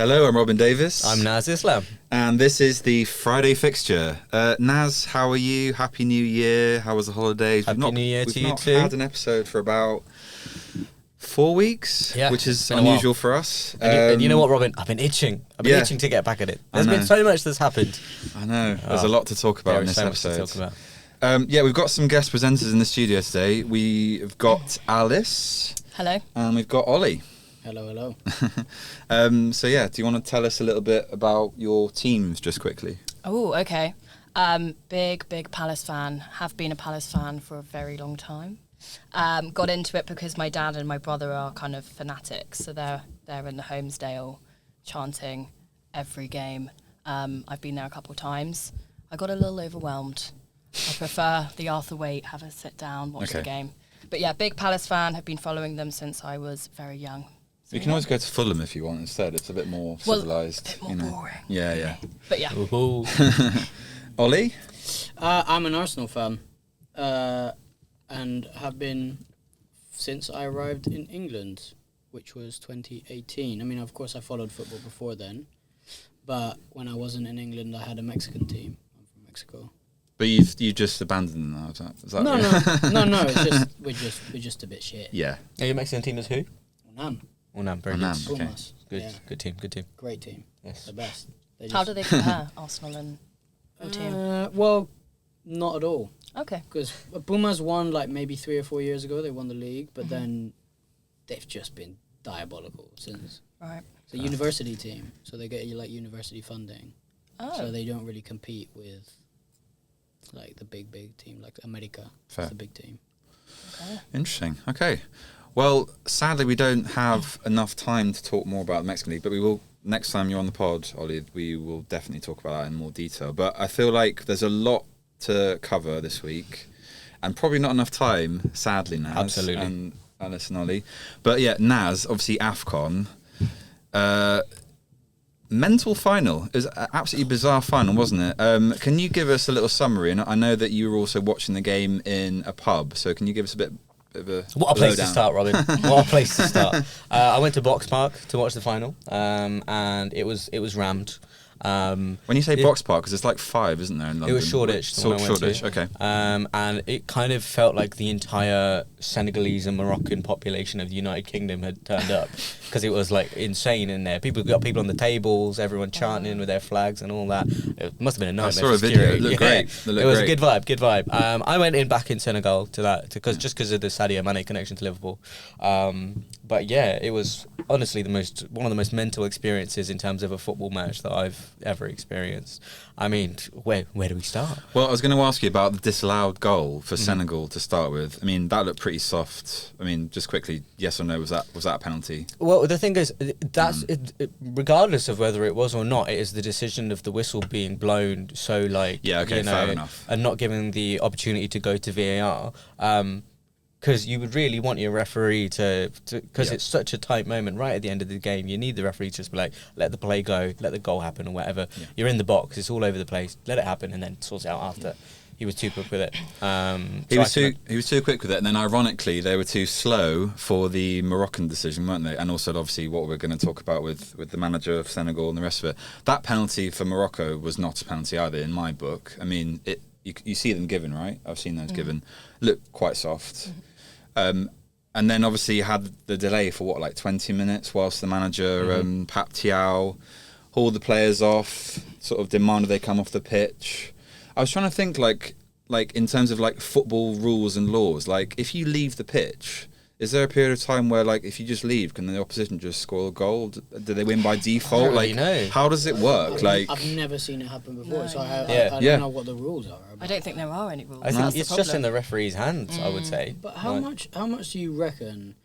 Hello, I'm Robin Davis. I'm Naz Islam. And this is the Friday Fixture. Naz, how are you? Happy New Year. How was the holidays? Happy New Year to you too. We've not had an episode for about 4 weeks, which is unusual for us. And you know what, Robin? I've been itching. Itching to get back at it. There's been so much that's happened. I know. There's a lot to talk about in this episode. Much to talk about. We've got some guest presenters in the studio today. We've got Alice. Hello. And we've got Oli. Hello. Do you want to tell us a little bit about your teams just quickly? Oh, okay. Big Palace fan. Have been a Palace fan for a very long time. Got into it because my dad and my brother are kind of fanatics, so they're in the Homesdale chanting every game. I've been there a couple of times. I got a little overwhelmed. I prefer the Arthur Waite, have a sit down, watch the game. But yeah, big Palace fan, have been following them since I was very young. So, you can always go to Fulham if you want instead. It's a bit more civilised. A bit more boring. Yeah. But yeah. Ollie? I'm an Arsenal fan and have been since I arrived in England, which was 2018. I mean, of course, I followed football before then. But when I wasn't in England, I had a Mexican team. I'm from Mexico. But you just abandoned them now, is that No. It's just we're just a bit shit. Yeah. Your Mexican team is who? Unam, very good. Okay. Good, yeah. Good team. Great team. Yes. The best. How do they compare, Arsenal and your team? Well, not at all. Okay. Because Pumas won like maybe 3 or 4 years ago. They won the league, but then they've just been diabolical since. Right. It's a university team, so they get like university funding. Oh. So they don't really compete with like the big team, like America. Fair. It's a big team. Okay. Interesting. Okay. Well, sadly, we don't have enough time to talk more about the Mexican League, but we will, next time you're on the pod, Ollie, we will definitely talk about that in more detail. But I feel like there's a lot to cover this week, and probably not enough time, sadly, Naz. Absolutely. And Alice and Oli. But yeah, Naz, obviously AFCON. Mental final. It was an absolutely bizarre final, wasn't it? Can you give us a little summary? And I know that you were also watching the game in a pub, so can you give us a bit of a What a place to start, Robin. What a place to start. I went to Box Park to watch the final, and it was rammed. When you say Box Park, because there's like 5, isn't there, in London? It was Shoreditch. Shoreditch, okay. And it kind of felt like the entire Senegalese and Moroccan population of the United Kingdom had turned up, because it was like insane in there. People on the tables, everyone chanting with their flags and all that. It must have been a nightmare. I saw a video. It looked great. It was a good vibe. I went in back in Senegal to that because of the Sadio Mane connection to Liverpool. But yeah, it was honestly one of the most mental experiences in terms of a football match that I've ever experienced. I mean, where do we start? Well, I was going to ask you about the disallowed goal for Senegal to start with. I mean, that looked pretty soft. I mean, just quickly, yes or no, was that a penalty? Well, the thing is, that's regardless of whether it was or not, it is the decision of the whistle being blown. So, fair enough, and not giving the opportunity to go to VAR. Because you would really want your referee because it's such a tight moment right at the end of the game. You need the referee to just be like, let the play go, let the goal happen or whatever. Yeah. You're in the box, it's all over the place, let it happen and then sort it out after. He was too quick with it. He was too quick with it, and then ironically they were too slow for the Moroccan decision, weren't they? And also obviously what we're going to talk about with the manager of Senegal and the rest of it. That penalty for Morocco was not a penalty either in my book. I mean, you see them given, right? I've seen those given. Look quite soft. And then obviously you had the delay for 20 minutes whilst the manager, Pap Thiaw, hauled the players off, sort of demanded they come off the pitch. I was trying to think like in terms of football rules and laws, if you leave the pitch, is there a period of time where if you just leave, can the opposition just score a goal? Do they win by default? I don't really know. How does it work? I've never seen it happen before, so I don't know what the rules are. I don't think there are any rules. I think it's just in the referee's hands, I would say. But how much do you reckon?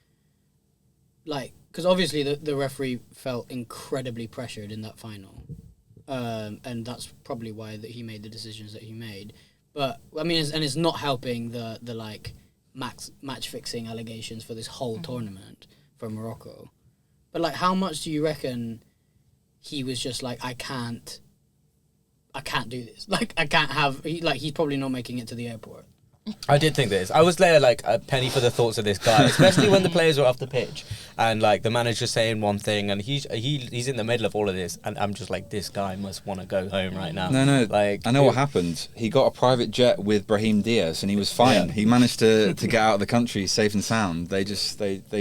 Because obviously the referee felt incredibly pressured in that final, and that's probably why that he made the decisions that he made. But I mean, it's not helping the match fixing allegations for this whole tournament from Morocco. But how much do you reckon he was just I can't do this. I can't have... he's probably not making it to the airport. I did think this. I was there like a penny for the thoughts of this guy, especially when the players were off the pitch and like the manager's saying one thing and he's in the middle of all of this and I'm just like, this guy must want to go home right now. No. Like, I know what happened. He got a private jet with Brahim Diaz and he was fine. He managed to get out of the country safe and sound. They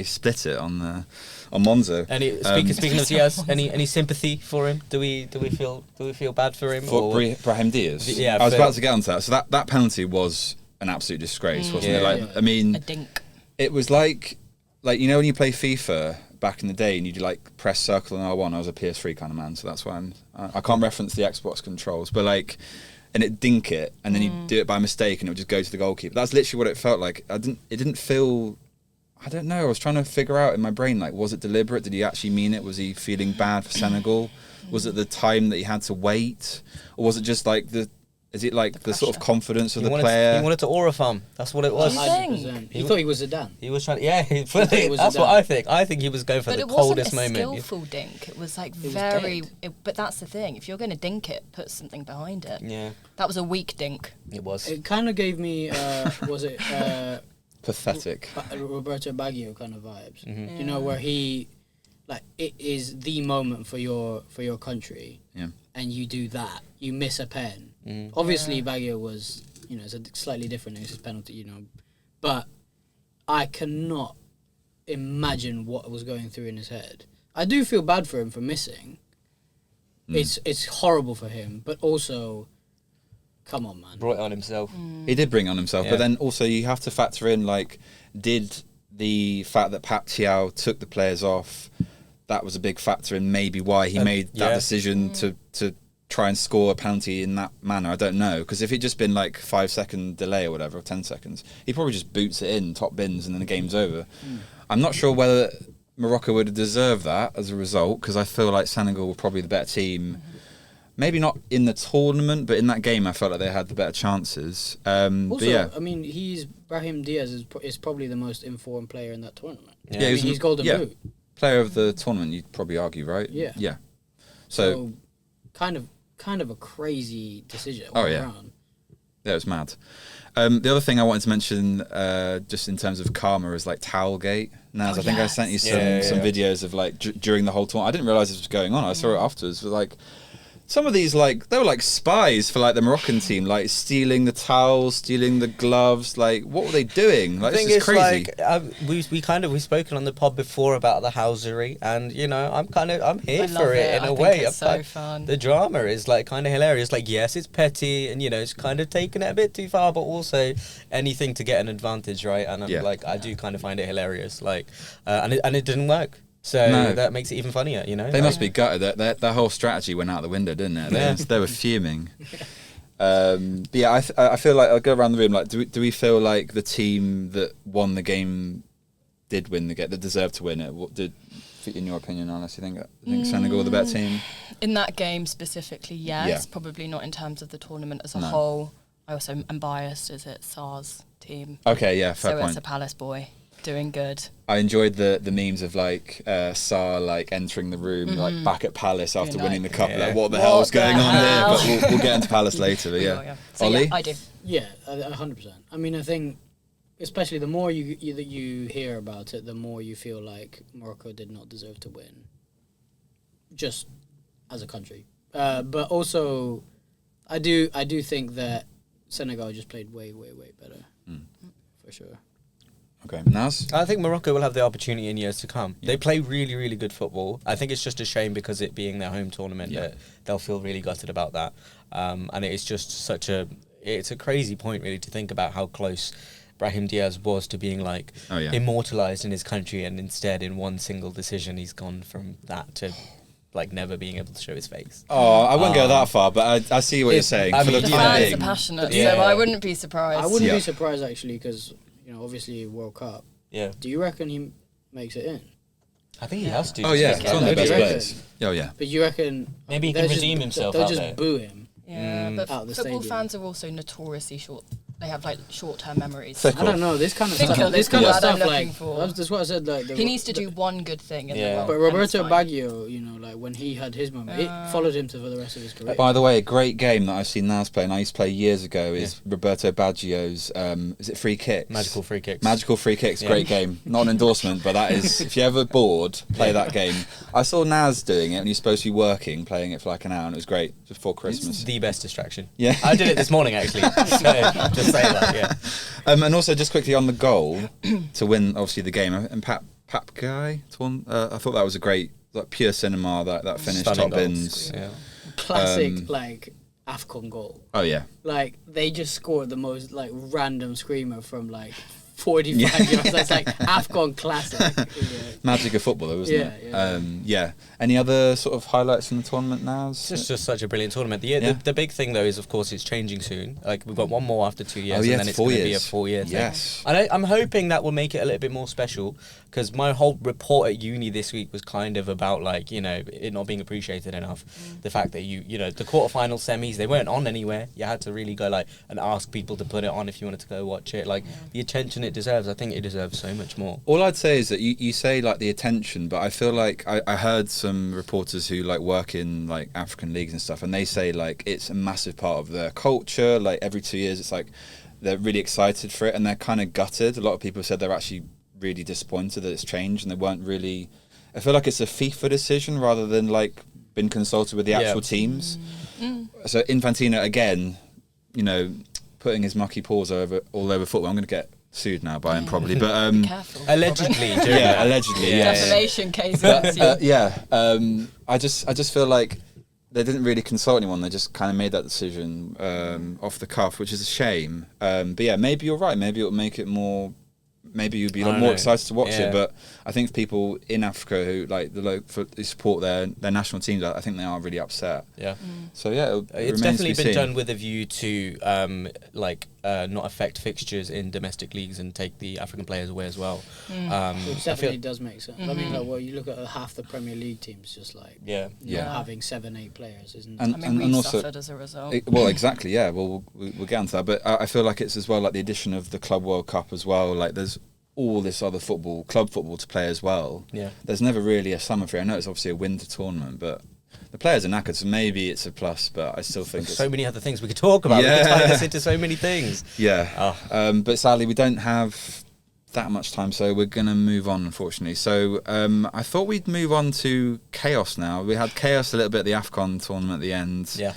split it on Monza. Speaking of Diaz, any sympathy for him? Do we feel bad for him? For Brahim Diaz? Yeah, I was about to get onto that. So that penalty was an absolute disgrace, wasn't it? Like, I mean, A dink. it was like you know when you play FIFA back in the day and you do like press circle and R1. I was a PS3 kind of man, so that's why I can't reference the Xbox controls, but like, and it dink it, and then you do it by mistake and it would just go to the goalkeeper. That's literally what it felt like. It didn't feel. I don't know. I was trying to figure out in my brain, like, was it deliberate? Did he actually mean it? Was he feeling bad for Senegal? Was it the time that he had to wait, or was it just like the sort of confidence of the player? He wanted to aura farm. That's what it was. 100%. He thought he was Zidane. He was trying. Yeah, thought he was that's Zidane. what I think. I think he was going for But the it wasn't coldest a moment. skillful dink. It was like was very. dead. But that's the thing. If you're going to dink it, put something behind it. Yeah, That was a weak dink. it was. It kind of gave me, was it Pathetic. Roberto Baggio kind of vibes? Mm-hmm. You know, where he, like, it is the moment for your country, Yeah. and you do that, you miss a pen. Mm-hmm. Obviously, Baggio was, you know, it's a slightly different. It's his penalty, you know, but I cannot imagine what was going through in his head. I do feel bad for him for missing. It's horrible for him, but also, come on, man. Brought it on himself. He did bring it on himself, Yeah. but then also you have to factor in, like, did the fact that Pacquiao took the players off, that was a big factor in maybe why he made that decision to try and score a penalty in that manner. I don't know, because if it'd just been like 5-second delay or whatever, or 10 seconds, he probably just boots it in, top bins, and then the game's over. I'm not sure whether Morocco would have deserved that as a result, because I feel like Senegal were probably the better team. Maybe not in the tournament, but in that game I felt like they had the better chances. Also, but yeah. I mean, Brahim Diaz is probably the most informed player in that tournament. Yeah. I mean, he was- he's golden yeah. boot. Player of the tournament, you'd probably argue, right? Yeah. Yeah. So kind of a crazy decision all around. Yeah, it was mad. The other thing I wanted to mention, just in terms of karma, is like Towelgate. Naz, I think I sent you some videos of like during the whole tournament. I didn't realise this was going on. I saw it afterwards. But like some of these, like they were like spies for like the Moroccan team, like stealing the towels, stealing the gloves. Like what were they doing? Like this is crazy. Like, we've spoken on the pod before about the housery, and you know I'm here I for love it in I a think way. It's so fun. The drama is like kind of hilarious. Like yes, it's petty, and you know it's kind of taking it a bit too far, but also anything to get an advantage, right? And I'm like I do kind of find it hilarious. Like, and it didn't work. So that makes it even funnier, you know. They must be gutted. Their whole strategy went out the window, didn't it? They were fuming. But yeah, I feel like I'll go around the room. Like, do we feel like the team that won the game did win the game, that deserved to win it? What did, in your opinion, Alice? You think Senegal were the better team? In that game specifically, yes. Yeah. Probably not in terms of the tournament as a whole. I also am biased. Is it SAR's team? Okay, yeah, fair so point. it's a Palace boy doing good. I enjoyed the memes of like Sarr like entering the room like back at Palace after winning the cup. Like what the hell was going on here? But we'll get into Palace later. But yeah, So Oli? yeah, I do. Yeah, 100%. I mean, I think, especially the more you hear about it, the more you feel like Morocco did not deserve to win, just as a country. But also, I do think that Senegal just played way better, for sure. Okay, Naz? I think Morocco will have the opportunity in years to come. They play really, really good football. I think it's just a shame because it being their home tournament that they'll feel really gutted about that. And it's just it's a crazy point really to think about how close Brahim Diaz was to being like immortalised in his country, and instead in one single decision he's gone from that to like never being able to show his face. Oh, I wouldn't go that far, but I see what you're saying. I For mean, the The time fans being, are passionate, Yeah. so I wouldn't be surprised. I wouldn't be surprised actually, because obviously World Cup. Yeah. Do you reckon he makes it in? I think he has to. oh yeah, just it's to one of the get best it. players. Oh yeah. But you reckon Maybe he can they'll redeem himself They'll out just there. boo him. Yeah, but Out of the football stadium. fans are also notoriously they have like short-term memories. Thick. I don't know this kind of Think stuff. of This the kind of word I'm stuff, looking like for. that's what I said. Like He needs to do one good thing in Yeah. the world. But and it's Roberto fine. Baggio, you know, like when he had his moment, it followed him for the rest of his career. By the way, a great game that I've seen Naz play, and I used to play years ago, is Roberto Baggio's, is it Free Kicks? Magical free kicks. Magical Free Kicks, Yeah. great game. Not an endorsement, but that is, if you're ever bored, play that game. I saw Naz doing it, and he's supposed to be working, playing it for like an hour, and it was great, just before Christmas. It's the best distraction. Yeah. I did it this morning actually. So, just say that, yeah. And also, just quickly on the goal to win, obviously, the game, and Guehi, I thought that was a great, like, pure cinema, that finish, Stunning top goals. bins. Yeah. Classic like AFCON goal. Oh, yeah. Like they just scored the most like random screamer from like 45 yards. That's like AFCON classic. Yeah. Magic of football, though, wasn't it? Yeah. Any other sort of highlights from the tournament now? It's just such a brilliant tournament. The big thing though is, of course, it's changing soon. Like we've got one more after 2 years, Oh, yeah, and then it's it's going to 4 be a years. 4-year thing. Yes. And I'm hoping that will make it a little bit more special, because my whole report at uni this week was kind of about like, you know, it not being appreciated enough. The fact that you know the quarterfinal semis, they weren't on anywhere. You had to really go like and ask people to put it on if you wanted to go watch it. Like the attention it deserves, I think it deserves so much more. All I'd say is that you say like the attention, but I feel like I heard some reporters who like work in like African leagues and stuff, and they say like it's a massive part of their culture. Like every 2 years, it's like they're really excited for it, and they're kind of gutted. A lot of people said they're actually really disappointed that it's changed, and they weren't really. I feel like it's a FIFA decision rather than like been consulted with the actual teams. So Infantino again, you know, putting his mucky paws all over football. I'm going to get sued now by him probably, but Be careful. Allegedly, Robin. doing that. allegedly, Yeah. Defamation case against you. I just feel like they didn't really consult anyone. They just kind of made that decision off the cuff, which is a shame. But yeah, maybe you're right. Maybe it'll make it more. Maybe you'd be a lot more excited to watch it. But I think for people in Africa who like who support their national teams, I think they are really upset. Yeah. So yeah, It's definitely been done with a view to not affect fixtures in domestic leagues and take the African players away as well. Which definitely does make sense. I mean, like, well, you look at half the Premier League teams, just like Yeah. Yeah. not having 7-8 players, isn't And- I mean, we've also- suffered as a result. Well, exactly. Yeah. Well, we'll get onto that. But I feel like it's as well like the addition of the Club World Cup as well. Like there's all this other club football to play as well. Yeah. There's never really a summer free. I know it's obviously a winter tournament, but the players are knackered, so maybe it's a plus. But I still think So many other things we could talk about. We could tie this into so many things. yeah. But sadly, we don't have that much time, so we're going to move on, unfortunately. So I thought we'd move on to chaos now. We had chaos a little bit at the AFCON tournament at the end. Yeah.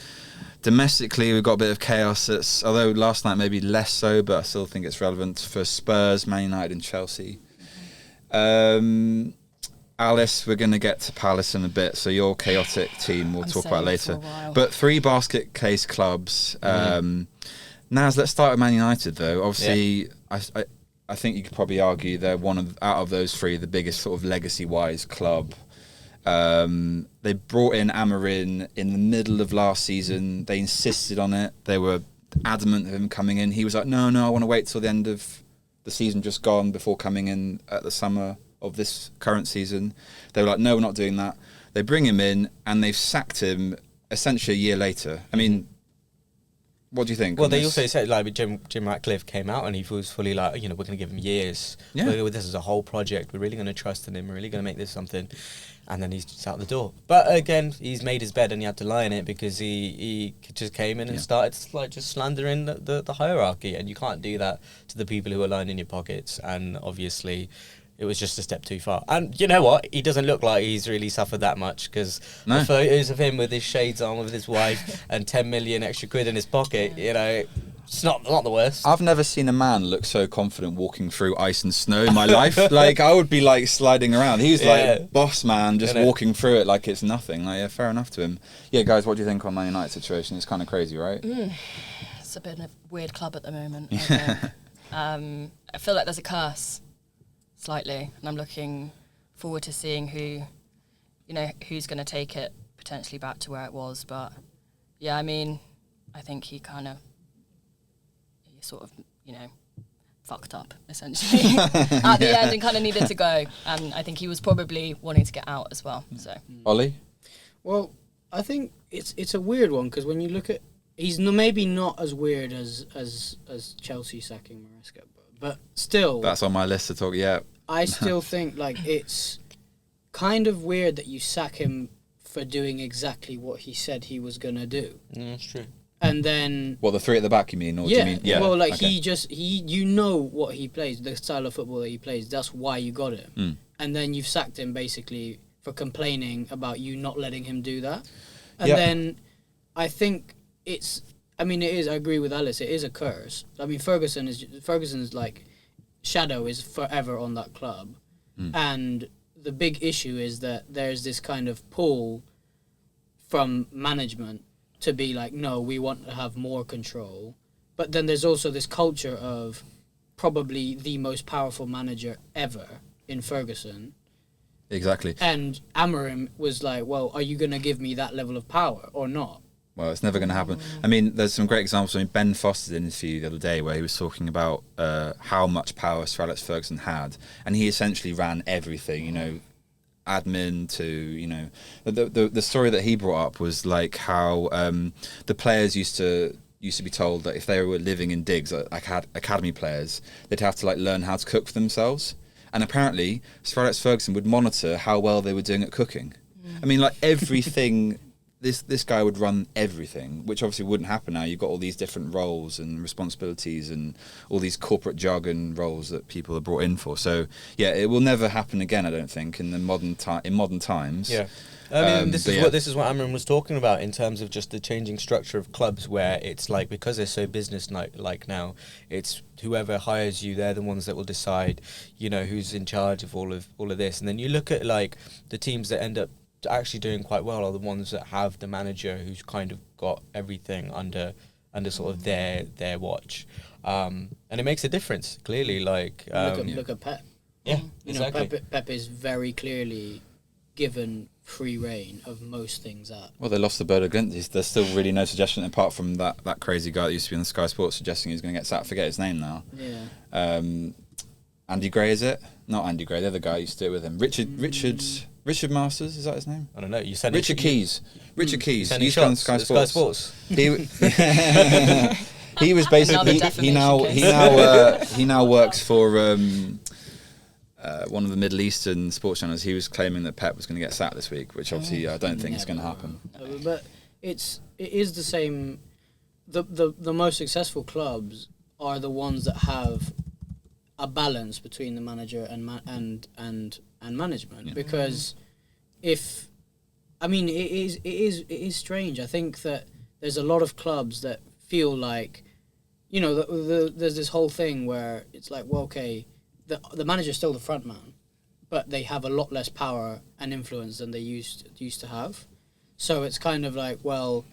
Domestically, we've got a bit of chaos. Although last night maybe less so, but I still think it's relevant for Spurs, Man United and Chelsea. Alice, we're going to get to Palace in a bit, so your chaotic team we'll I'm talk about saved for later. a while. But 3 basket case clubs. Naz, let's start with Man United, though. Obviously, I think you could probably argue they're out of those 3, the biggest sort of legacy-wise club. They brought in Amorim in the middle of last season. They insisted on it. They were adamant of him coming in. He was like, no, I want to wait till the end of the season just gone before coming in at the summer of this current season. They were like, no, we're not doing that. They bring him in and they've sacked him essentially a year later. I mean, what do you think? Well, they also said like Jim Ratcliffe came out and he was fully like, you know, we're going to give him years. Yeah. This is a whole project. We're really going to trust in him. We're really going to make this something. And then he's just out the door. But again, he's made his bed and he had to lie in it because he just came in and started like just slandering the hierarchy. And you can't do that to the people who are lying in your pockets. And obviously, it was just a step too far. And you know what? He doesn't look like he's really suffered that much because the photos of him with his shades on with his wife and 10 million extra quid in his pocket, you know, it's not the worst. I've never seen a man look so confident walking through ice and snow in my life. Like, I would be like sliding around. He's like boss man, just walking through it like it's nothing. Like, yeah, fair enough to him. Yeah, guys, what do you think on Man United situation? It's kind of crazy, right? It's a bit of a weird club at the moment. I think. I feel like there's a curse, slightly, and I'm looking forward to seeing who's going to take it potentially back to where it was. But yeah, I mean, I think he sort of, fucked up, essentially, at the end and kind of needed to go. And I think he was probably wanting to get out as well. So, Oli? Well, I think it's a weird one because when you look at he's maybe not as weird as Chelsea sacking Maresca, but still, That's on my list to talk. Yeah, I still think like it's kind of weird that you sack him for doing exactly what he said he was gonna do. Yeah, that's true. And then the three at the back, you mean? Or yeah, do you mean, yeah. well, like okay. you know what he plays, the style of football that he plays. That's why you got him. Mm. And then you've sacked him basically for complaining about you not letting him do that. And Yeah. then I think it is. I agree with Alice. It is a curse. I mean, Ferguson's like shadow is forever on that club, and the big issue is that there's this kind of pull from management to be like, no, we want to have more control. But then there's also this culture of probably the most powerful manager ever in Ferguson. Exactly. And Amorim was like, well, are you going to give me that level of power or not? Well, it's never going to happen. I mean, there's some great examples. I mean, Ben Foster did an interview the other day where he was talking about how much power Sir Alex Ferguson had, and he essentially ran everything. You know, admin to, you know, the story that he brought up was like how the players used to be told that if they were living in digs, like academy players, they'd have to like learn how to cook for themselves. And apparently, Sir Alex Ferguson would monitor how well they were doing at cooking. I mean, like everything. This guy would run everything, which obviously wouldn't happen now. You've got all these different roles and responsibilities and all these corporate jargon roles that people are brought in for. So yeah, it will never happen again, I don't think, in modern times. Yeah. I mean, this is what Amram was talking about in terms of just the changing structure of clubs, where it's like, because they're so business-like now, it's whoever hires you, they're the ones that will decide, you know, who's in charge of all of this. And then you look at like the teams that end up actually doing quite well are the ones that have the manager who's kind of got everything under sort of their watch, and it makes a difference clearly. Like look at Pep. Yeah, You exactly. know, Pep is very clearly given free reign of most things at. Well, they lost the bird of Glint. There's still really no suggestion apart from that crazy guy that used to be on the Sky Sports suggesting he's going to get sacked. Forget his name now. Yeah. Andy Gray, is it? Not Andy Gray. The other guy used to do it with him. Richard Masters, is that his name? I don't know. You said Richard Keys. Richard Keys. Sending He's on shots Sky at Sports. Sky Sports. He was basically Another he now defamation he now works for one of the Middle Eastern sports channels. He was claiming that Pep was going to get sacked this week, which obviously I don't think is going to happen. But it is the same. The most successful clubs are the ones that have a balance between the manager and management, because it is strange. I think that there's a lot of clubs that feel like, you know, there's this whole thing where it's like, well, okay, the manager's still the front man, but they have a lot less power and influence than they used to have. So it's kind of like, well,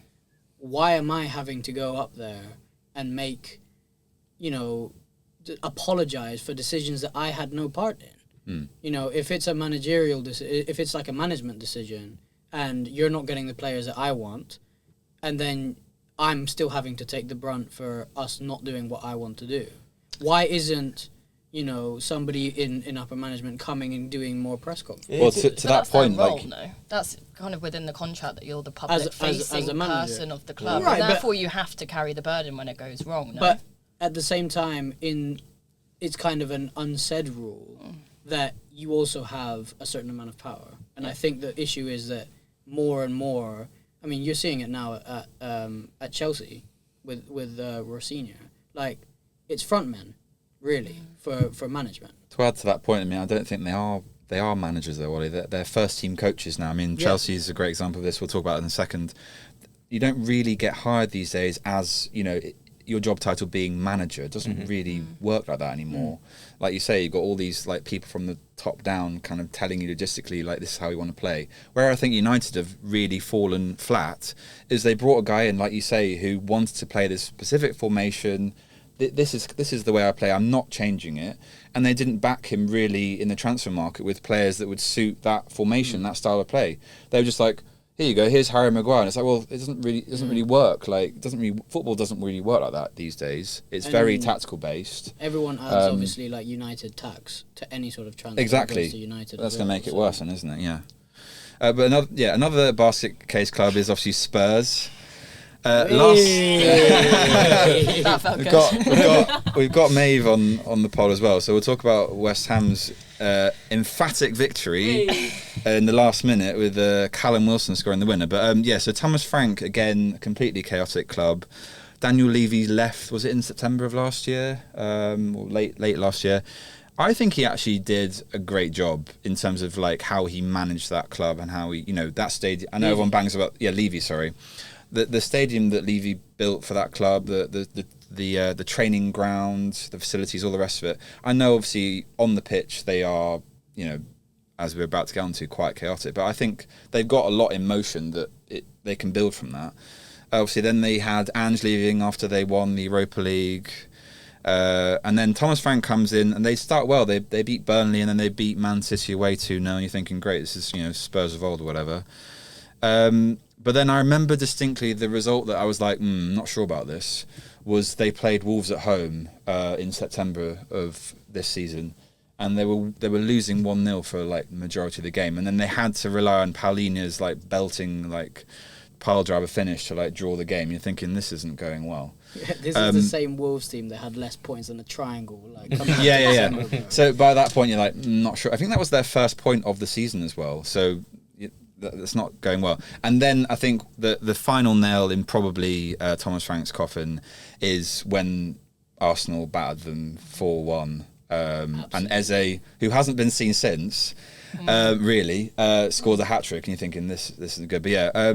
why am I having to go up there and make, you know, apologize for decisions that I had no part in? You know, if it's a managerial if it's like a management decision and you're not getting the players that I want, and then I'm still having to take the brunt for us not doing what I want to do, why isn't, you know, somebody in upper management coming and doing more press conferences? Well, to that that's point, their role, like no. That's kind of within the contract that you're the As public-facing a manager. person of the club. Right, and but- therefore, you have to carry the burden when it goes wrong. No? But at the same time, it's kind of an unsaid rule that you also have a certain amount of power. And I think the issue is that more and more, I mean, you're seeing it now at Chelsea with Rosinha. Like, it's frontmen, really, for management. to add to that point, I mean, I don't think they are managers though, Ollie. They're first team coaches now. I mean, Chelsea is a great example of this. We'll talk about it in a second. You don't really get hired these days as, you know, your job title being manager. It doesn't really work like that anymore. Like you say, you've got all these like people from the top down kind of telling you logistically, like, this is how you want to play. Where I think United have really fallen flat is they brought a guy in, like you say, who wanted to play this specific formation. This is the way I play. I'm not changing it. And they didn't back him really in the transfer market with players that would suit that formation, that style of play. They were just like, here you go, here's Harry Maguire. And it's like, well, it doesn't really work. Like, football doesn't really work like that these days. It's very tactical based. Everyone adds, obviously, like, United tax to any sort of transfer. Exactly. That goes to United. That's as going to well, make it so- worse, then, isn't it? Yeah. But another basket case club is obviously Spurs. That felt good. We've got Maeve on the poll as well, so we'll talk about West Ham's emphatic victory in the last minute with Callum Wilson scoring the winner. But so Thomas Frank, again, completely chaotic club. Daniel Levy left, was it in September of last year? Or late last year. I think he actually did a great job in terms of like how he managed that club and how he, that stadium. I know everyone bangs about Levy, sorry. The stadium that Levy built for that club, the training ground, the facilities, all the rest of it. I know obviously on the pitch they are, as we're about to get onto, quite chaotic. But I think they've got a lot in motion that they can build from that. Obviously, then they had Ange leaving after they won the Europa League. And then Thomas Frank comes in and they start well. They beat Burnley and then they beat Man City away 2-0. And you're thinking, great, this is Spurs of old or whatever. But then I remember distinctly the result that I was like, not sure about this, was they played Wolves at home in September of this season, and they were losing 1-0 for like the majority of the game, and then they had to rely on Paulina's like belting like pile driver finish to like draw the game. You're thinking this isn't going well. Yeah, this is the same Wolves team that had less points than a triangle. Like, yeah. So by that point, you're like, not sure. I think that was their first point of the season as well. So that's not going well. And then I think the final nail in probably Thomas Frank's coffin is when Arsenal battered them 4-1. And Eze, who hasn't been seen since, really, scored a hat-trick. And you're thinking, this isn't good. But yeah,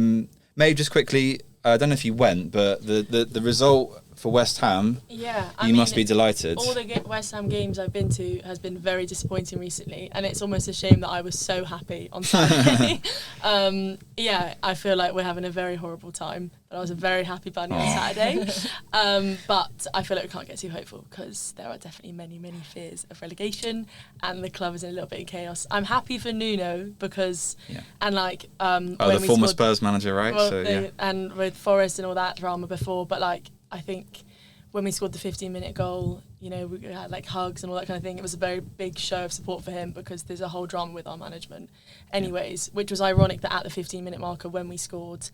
May, just quickly, I don't know if you went, but the result for West Ham, you must be delighted. All the West Ham games I've been to has been very disappointing recently, and it's almost a shame that I was so happy on Saturday. I feel like we're having a very horrible time, but I was a very happy bunny on Saturday. But I feel like we can't get too hopeful because there are definitely many, many fears of relegation, and the club is in a little bit of chaos. I'm happy for Nuno because, and like, the former Spurs manager, right? Well, and with Forest and all that drama before, but like, I think when we scored the 15-minute goal, we had like hugs and all that kind of thing. It was a very big show of support for him because there's a whole drama with our management. Anyways, which was ironic that at the 15-minute marker when we scored,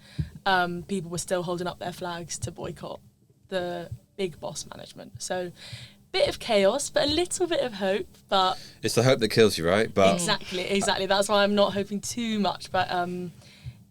people were still holding up their flags to boycott the big boss management. So, bit of chaos, but a little bit of hope. But it's the hope that kills you, right? But exactly. That's why I'm not hoping too much. But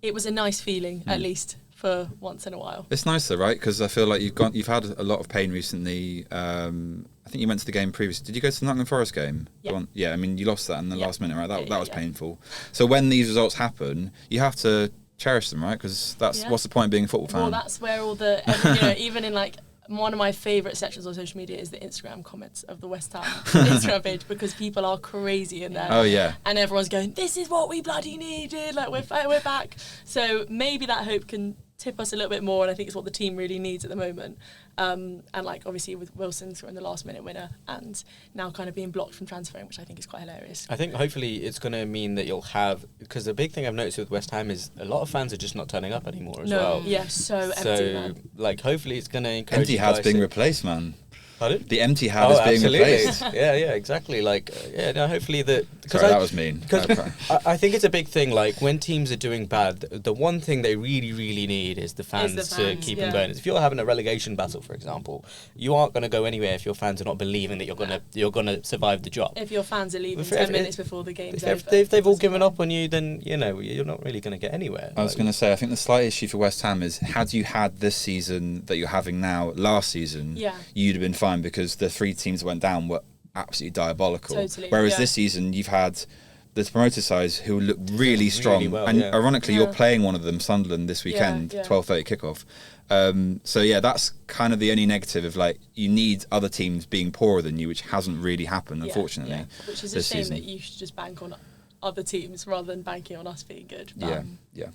it was a nice feeling, at least, for once in a while. It's nice though, right? Because I feel like you've had a lot of pain recently. I think you went to the game previously. Did you go to the Nottingham Forest game? Yeah. I mean, you lost that in the last minute, right? That was painful. So when these results happen, you have to cherish them, right? Because what's the point of being a football fan? Well, that's where all the even in like one of my favourite sections on social media is the Instagram comments of the West Ham Instagram page, because people are crazy in there. Oh yeah. And everyone's going, "This is what we bloody needed. Like we're back." So maybe that hope can tip us a little bit more, and I think it's what the team really needs at the moment. And like obviously with Wilson scoring the last minute winner and now kind of being blocked from transferring, which I think is quite hilarious. I think hopefully it's going to mean that you'll have, because the big thing I've noticed with West Ham is a lot of fans are just not turning up anymore as well. Yeah, so empty, man. Like hopefully it's going to encourage empty has being replaced, man. Pardon? The empty hat is being replaced. Yeah, exactly. Like, hopefully that. Sorry, that was mean. Because I think it's a big thing. Like when teams are doing bad, the one thing they really, really need is the fans to keep them going. If you're having a relegation battle, for example, you aren't going to go anywhere if your fans are not believing that you're gonna survive the job. If your fans are leaving 10 minutes before the game's over, if they've all given up on you, then you're not really going to get anywhere. I was going to say, I think the slight issue for West Ham is, had you had this season that you're having now last season, you'd have been fine, because the three teams that went down were absolutely diabolical. Totally, whereas this season you've had the promoted sides who look really strong, really well, and ironically you're playing one of them, Sunderland, this weekend, 12:30 kickoff. So that's kind of the only negative of like, you need other teams being poorer than you, which hasn't really happened, unfortunately. Which is a shame that you should just bank on other teams rather than banking on us being good. But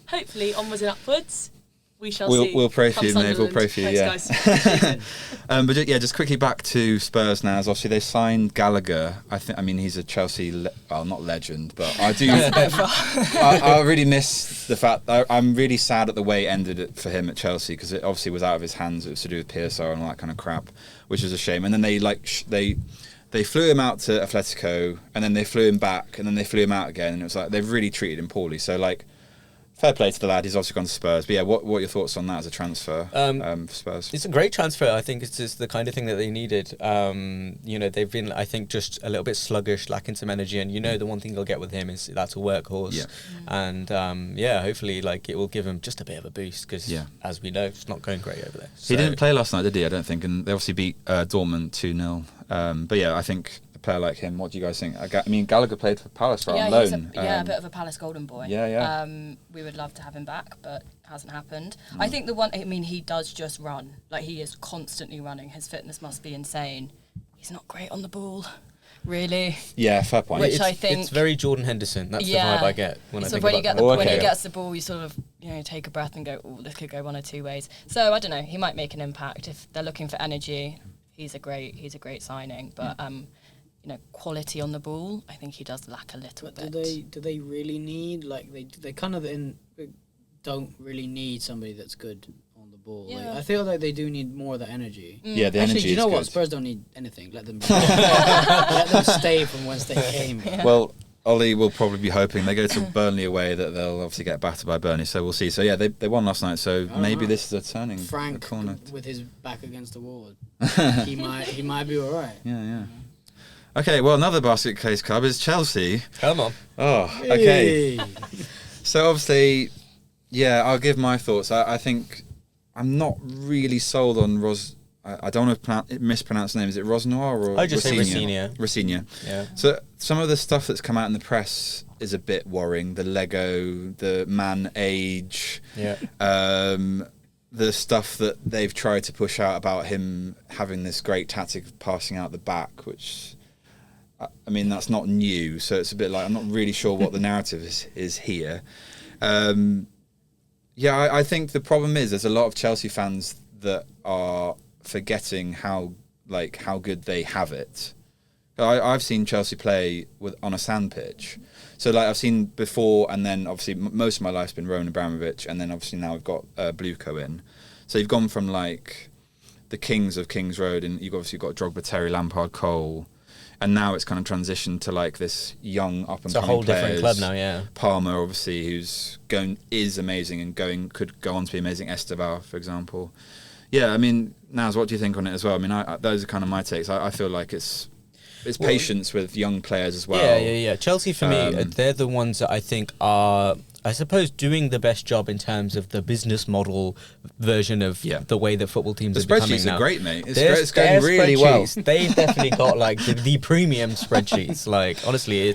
hopefully onwards and upwards. We shall see. We'll pray for you, Maeve. We'll pray for you. Thanks, guys. But just quickly back to Spurs now. As obviously they signed Gallagher. I mean, he's a Chelsea, not legend, but I do. I really miss the fact. I'm really sad at the way it ended for him at Chelsea, because it obviously was out of his hands. It was to do with PSR and all that kind of crap, which is a shame. And then they flew him out to Atletico, and then they flew him back, and then they flew him out again, and it was like they've really treated him poorly. So like, fair play to the lad. He's obviously gone to Spurs. But yeah, what are your thoughts on that as a transfer for Spurs? It's a great transfer. I think it's just the kind of thing that they needed. They've been, I think, just a little bit sluggish, lacking some energy. And the one thing they'll get with him is that's a workhorse. Yeah. And hopefully, it will give him just a bit of a boost because, as we know, it's not going great over there. He didn't play last night, did he? I don't think. And they obviously beat Dortmund 2-0. But yeah, I think a player like him, what do you guys think? I mean, Gallagher played for Palace on loan. A bit of a Palace golden boy. Yeah. We would love to have him back, but hasn't happened. I think he does just run. Like, he is constantly running. His fitness must be insane. He's not great on the ball, really. Yeah, fair point. Which I think... It's very Jordan Henderson. That's the vibe I get when I think when about when he gets the ball, you sort of take a breath and go, oh, this could go one or two ways. So, I don't know. He might make an impact. If they're looking for energy, he's a great signing. But... quality on the ball, I think he does lack a little bit. Do they really need, they kind of don't really need somebody that's good on the ball. Yeah. I feel like they do need more of the energy. Yeah, the Actually, energy you know is what? good. Spurs don't need anything. Let them let them stay from whence they came. Yeah. Well, Oli will probably be hoping they go to Burnley away that they'll obviously get battered by Burnley, so we'll see. So yeah, they won last night, so maybe this is a turning Frank corner. with his back against the wall, he might be all right. Yeah. Okay, well, another basket case club is Chelsea. Come on. Oh, okay. So obviously, I'll give my thoughts. I think I'm not really sold on I don't want to mispronounce the name. Is it Rosnoir or I just say Rosenior. Rosenior. Yeah. So some of the stuff that's come out in the press is a bit worrying. The Lego, the man age. Yeah. The stuff that they've tried to push out about him having this great tactic of passing out the back, which... I mean, that's not new, so it's a bit like I'm not really sure what the narrative is here. I think the problem is there's a lot of Chelsea fans that are forgetting how good they have it. I've seen Chelsea play on a sand pitch, so I've seen before, and then obviously most of my life's been Roman Abramovich, and then obviously now we've got Bluco in. So you've gone from the kings of Kings Road, and you've obviously got Drogba, Terry, Lampard, Cole. And now it's kind of transitioned to this young up and coming players. It's a whole different club now, yeah. Palmer, obviously, is amazing and could go on to be amazing. Esteval, for example. Yeah, I mean, Naz, what do you think on it as well? I mean, those are kind of my takes. I feel like it's patience with young players as well. Yeah. Chelsea, for me, they're the ones that I think are, I suppose, doing the best job in terms of the business model version of the way that football teams are becoming now. The spreadsheets are great, mate. It's going really well. They've definitely got the premium spreadsheets. Honestly,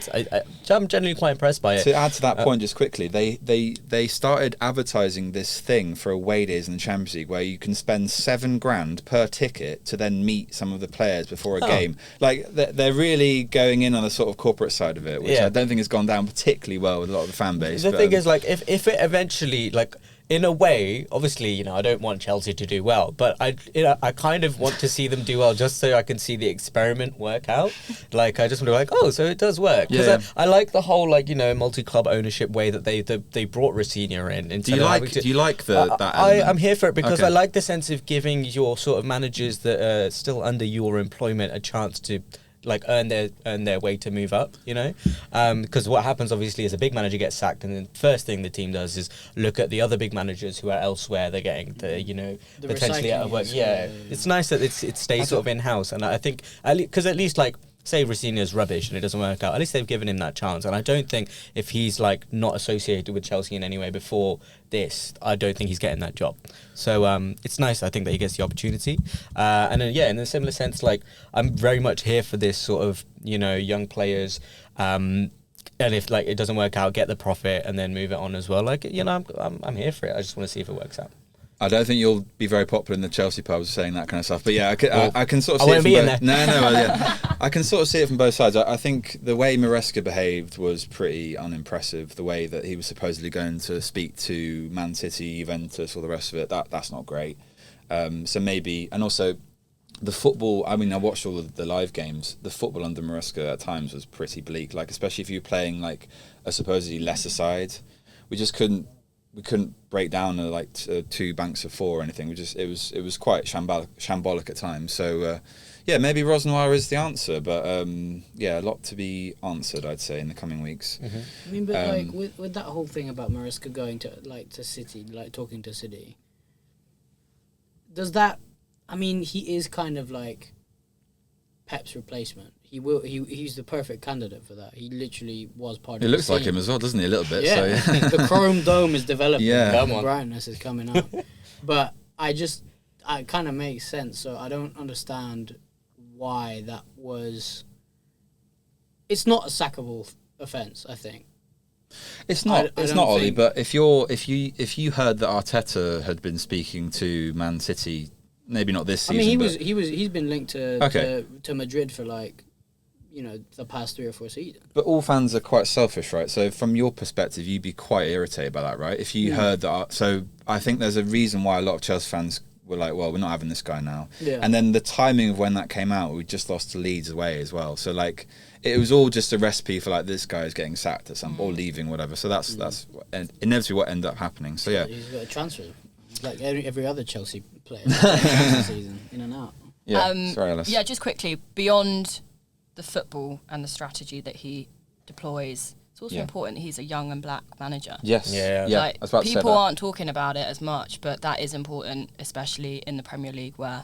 I'm genuinely quite impressed by it. To add to that point, just quickly, they started advertising this thing for away days in the Champions League where you can spend $7,000 per ticket to then meet some of the players before a game. They're really going in on the sort of corporate side of it, which I don't think has gone down particularly well with a lot of the fan base. The thing is, if it eventually, in a way, obviously, I don't want Chelsea to do well, but I kind of want to see them do well just so I can see the experiment work out. I just want to so it does work. Because I like the whole, multi-club ownership way that they brought Rosenior in. Do you like that element? I'm here for it because I like the sense of giving your sort of managers that are still under your employment a chance to earn their way to move up, because what happens obviously is a big manager gets sacked, and the first thing the team does is look at the other big managers who are elsewhere. They're getting the potentially out of work. It's nice that it stays sort of in house, and I think because at least say Rosenior's rubbish and it doesn't work out, at least they've given him that chance. And I don't think if he's not associated with Chelsea in any way before this, I don't think he's getting that job. So it's nice, I think, that he gets the opportunity. And then, in a similar sense, I'm very much here for this sort of, young players. And if it doesn't work out, get the profit and then move it on as well. I'm here for it. I just want to see if it works out. I don't think you'll be very popular in the Chelsea pubs saying that kind of stuff, but I can sort of see I won't it be from in there. I can sort of see it from both sides. I think the way Maresca behaved was pretty unimpressive. The way that he was supposedly going to speak to Man City, Juventus, all the rest of it, that's not great. So maybe, and also the football. I mean, I watched all of the live games. The football under Maresca at times was pretty bleak. Especially if you were playing a supposedly lesser side, we just couldn't. We couldn't break down two banks of four or anything. It was quite shambolic at times. So yeah, maybe Rosnoir is the answer, but yeah, a lot to be answered, I'd say, in the coming weeks. Mm-hmm. I mean, but like with that whole thing about Maresca going to City, like talking to City, does that? I mean, he is kind of like Pep's replacement. He's the perfect candidate for that. He literally was part of It the looks like team. him as well, doesn't he? A little bit. Yeah, So, yeah. the chrome dome is developing. Yeah. The brightness is coming up. But it kind of makes sense. So I don't understand why that was. It's not a sackable offence, I think. It's not. I It's don't not Oli. think- But if you heard that Arteta had been speaking to Man City, maybe not this season. He's been linked to Madrid for the past 3 or 4 seasons. But all fans are quite selfish, right? So from your perspective, you'd be quite irritated by that, right? If you heard that. So I think there's a reason why a lot of Chelsea fans were like, well, we're not having this guy now. Yeah. And then the timing of when that came out, we just lost to Leeds away as well. So like, it was all just a recipe for like, this guy is getting sacked at some or leaving, whatever. So that's inevitably what ended up happening. So yeah. He's got a transfer. Like every other Chelsea player this season, in and out. Yeah. Sorry, Alice. Yeah, just quickly, beyond the football and the strategy that he deploys, it's also important he's a young and black manager. Yes. Yeah. Like, I was about to say people that. aren't talking about it as much, but that is important, especially in the Premier League where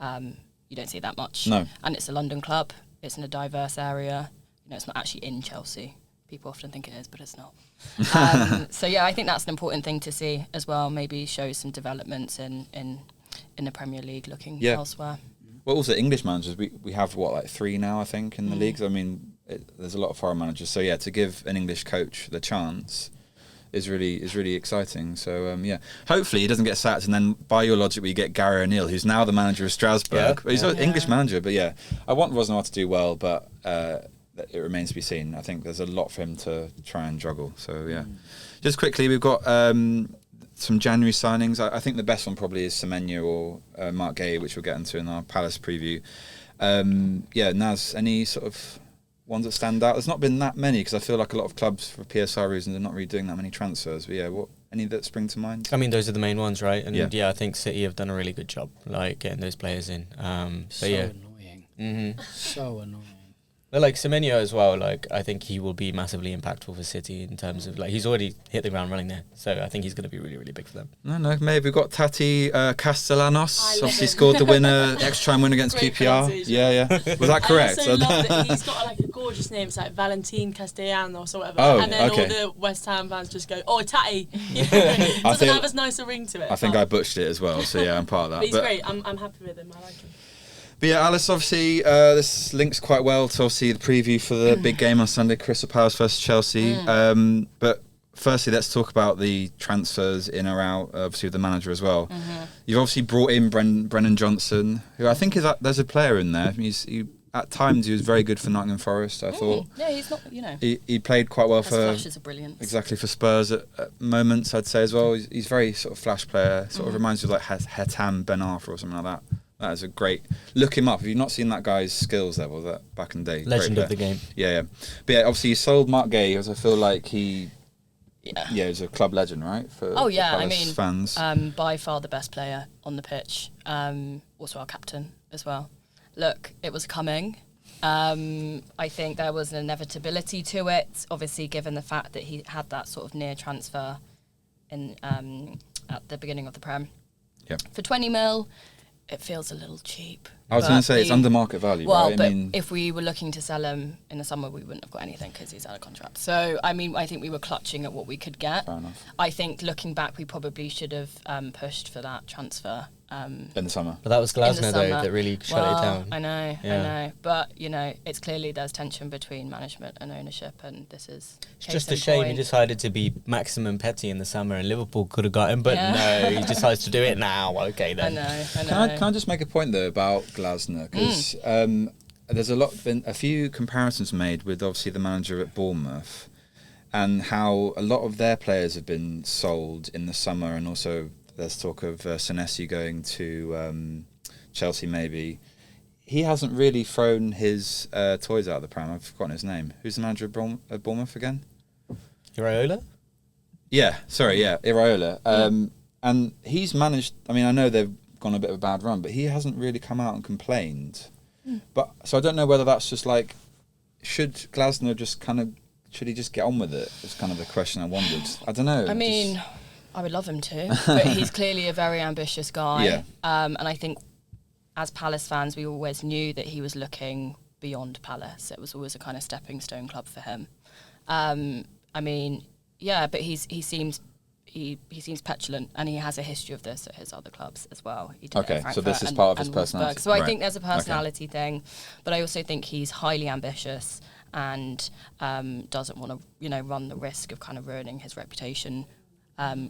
you don't see that much. No. And it's a London club. It's in a diverse area. It's not actually in Chelsea. People often think it is, but it's not. So yeah, I think that's an important thing to see as well. Maybe show some developments in the Premier League, looking elsewhere. Well, also English managers, we have like 3 now, I think, in the leagues. I mean, there's a lot of foreign managers. So yeah, to give an English coach the chance is really exciting. So yeah, hopefully he doesn't get sacked, and then by your logic, we get Gary O'Neill, who's now the manager of Strasbourg. He's an English manager, but yeah, I want Rosnoir to do well, but it remains to be seen. I think there's a lot for him to try and juggle. So yeah, just quickly, we've got some January signings. I think the best one probably is Semenyo or Mark Guehi, which we'll get into in our Palace preview. Yeah, Naz, any sort of ones that stand out? There's not been that many because I feel like a lot of clubs, for PSR reasons, are not really doing that many transfers. But yeah, any that spring to mind? I mean, those are the main ones, right? And Yeah. I think City have done a really good job, like getting those players in. So But yeah, annoying. So annoying. but like Semenyo as well, like I think he will be massively impactful for City in terms of like he's already hit the ground running there, so I think he's going to be really big for them. No, maybe we've got Tati Castellanos. I love Obviously him. scored the winner, extra time win against Great QPR. pronunciation. Yeah. Was that correct? I also love that he's got like a gorgeous name. It's like Valentin Castellanos or whatever. Oh, and then okay. all the West Ham fans just go, "Oh, Tatty." It doesn't have as nice a ring to it. I think I butchered it as well. So yeah, I'm part of that. But he's great. I'm happy with him. I like him. But yeah, Alice, obviously, this links quite well to obviously the preview for the big game on Sunday, Crystal Palace versus Chelsea. But firstly, let's talk about the transfers in or out, obviously with the manager as well. You've obviously brought in Brennan Johnson, who I think there's a player in there. At times he was very good for Nottingham Forest, I thought. Yeah, he's not, He played quite well has for flashes of brilliance. exactly for Spurs at moments, I'd say as well. He's very sort of flash player. Sort of reminds you of like Hatem Ben Arfa or something like that. That is a great. Look him up if you've not seen that guy's skills level that back in the day. Legend Great of the game. Yeah. But yeah, obviously you sold Mark Guehi, because I feel like he. Yeah, he's a club legend, right? For Palace fans. By far the best player on the pitch. Also our captain as well. Look, it was coming. I think there was an inevitability to it. Obviously, given the fact that he had that sort of near transfer in at the beginning of the Prem. Yeah. For 20 mil. It feels a little cheap. I was going to say it's under market value, well, right? but if we were looking to sell him in the summer, we wouldn't have got anything because he's out of contract. So, I mean, I think we were clutching at what we could get. Fair enough. I think looking back, we probably should have pushed for that transfer. In the summer. But that was in the Glasner though summer. that really shut it down. I know. Yeah. But, it's clearly there's tension between management and ownership, and this is It's just a shame he decided to be maximum petty in the summer, and Liverpool could have got him, but no, he decides to do it now. Okay then. I know. Can I just make a point though about Glasner? Because there's been a few comparisons made with obviously the manager at Bournemouth, and how a lot of their players have been sold in the summer, and also there's talk of Senesi going to Chelsea maybe. He hasn't really thrown his toys out of the pram. I've forgotten his name. Who's the manager of Bournemouth again? Iraola? Yeah, Iraola. And he's managed, I mean, I know they've gone a bit of a bad run, but he hasn't really come out and complained But so I don't know whether that's just like, should Glasner just kind of, should he just get on with it? It's kind of the question I wondered. I don't know. I mean, I would love him to, but he's clearly a very ambitious guy. Yeah. And I think as Palace fans, we always knew that he was looking beyond Palace. It was always a kind of stepping stone club for him. I mean, yeah, but he seems petulant, and he has a history of this at his other clubs as well. He did it at so this is Frankfurt part of his and personality. Wolfsburg. So I Right. think there's a personality thing, but I also think he's highly ambitious and doesn't want to, run the risk of kind of ruining his reputation,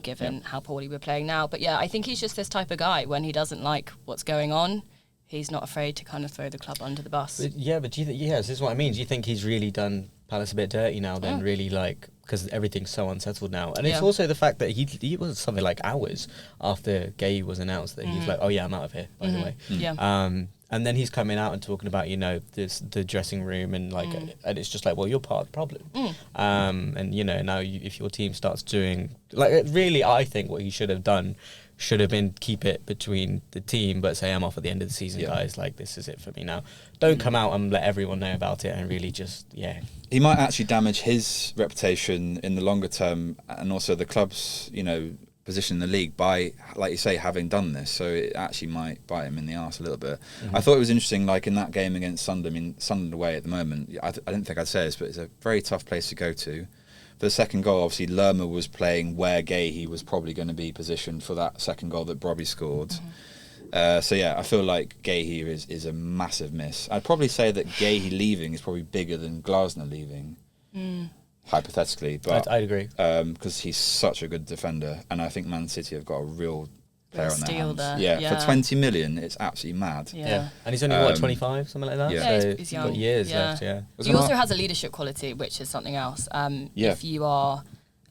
given how poorly we're playing now. But yeah, I think he's just this type of guy. When he doesn't like what's going on, he's not afraid to kind of throw the club under the bus. But do you think? Yeah, this is what I mean. Do you think he's really done Palace a bit dirty now? Then really because everything's so unsettled now, and it's also the fact that he was something like hours after Guehi was announced that he's like, oh yeah, I'm out of here. By the way, Yeah. and then he's coming out and talking about the dressing room and and it's just like, well, you're part of the problem. And now if your team starts doing really, I think what he should have done should have been keep it between the team, but say I'm off at the end of the season, guys. Like, this is it for me now. Don't come out and let everyone know about it and really just He might actually damage his reputation in the longer term, and also the club's position in the league by, like you say, having done this. So it actually might bite him in the arse a little bit. I thought it was interesting, like in that game against Sunderland. I mean, Sunderland away at the moment, I didn't think I'd say this, but it's a very tough place to go to. For the second goal, obviously Lerma was playing where Guehi was probably going to be positioned for that second goal that Brobby scored. So yeah, I feel like Guehi is a massive miss. I'd probably say that Guehi leaving is probably bigger than Glasner leaving, hypothetically. But I'd agree. because he's such a good defender, and I think Man City have got a real player on their steal hands. there. Yeah, Yeah. for 20 million, it's absolutely mad. Yeah. And he's only 25, something like that. Yeah. Yeah, So he's young. got years Yeah. left. Yeah. He also has a leadership quality, which is something else. Yeah. If you are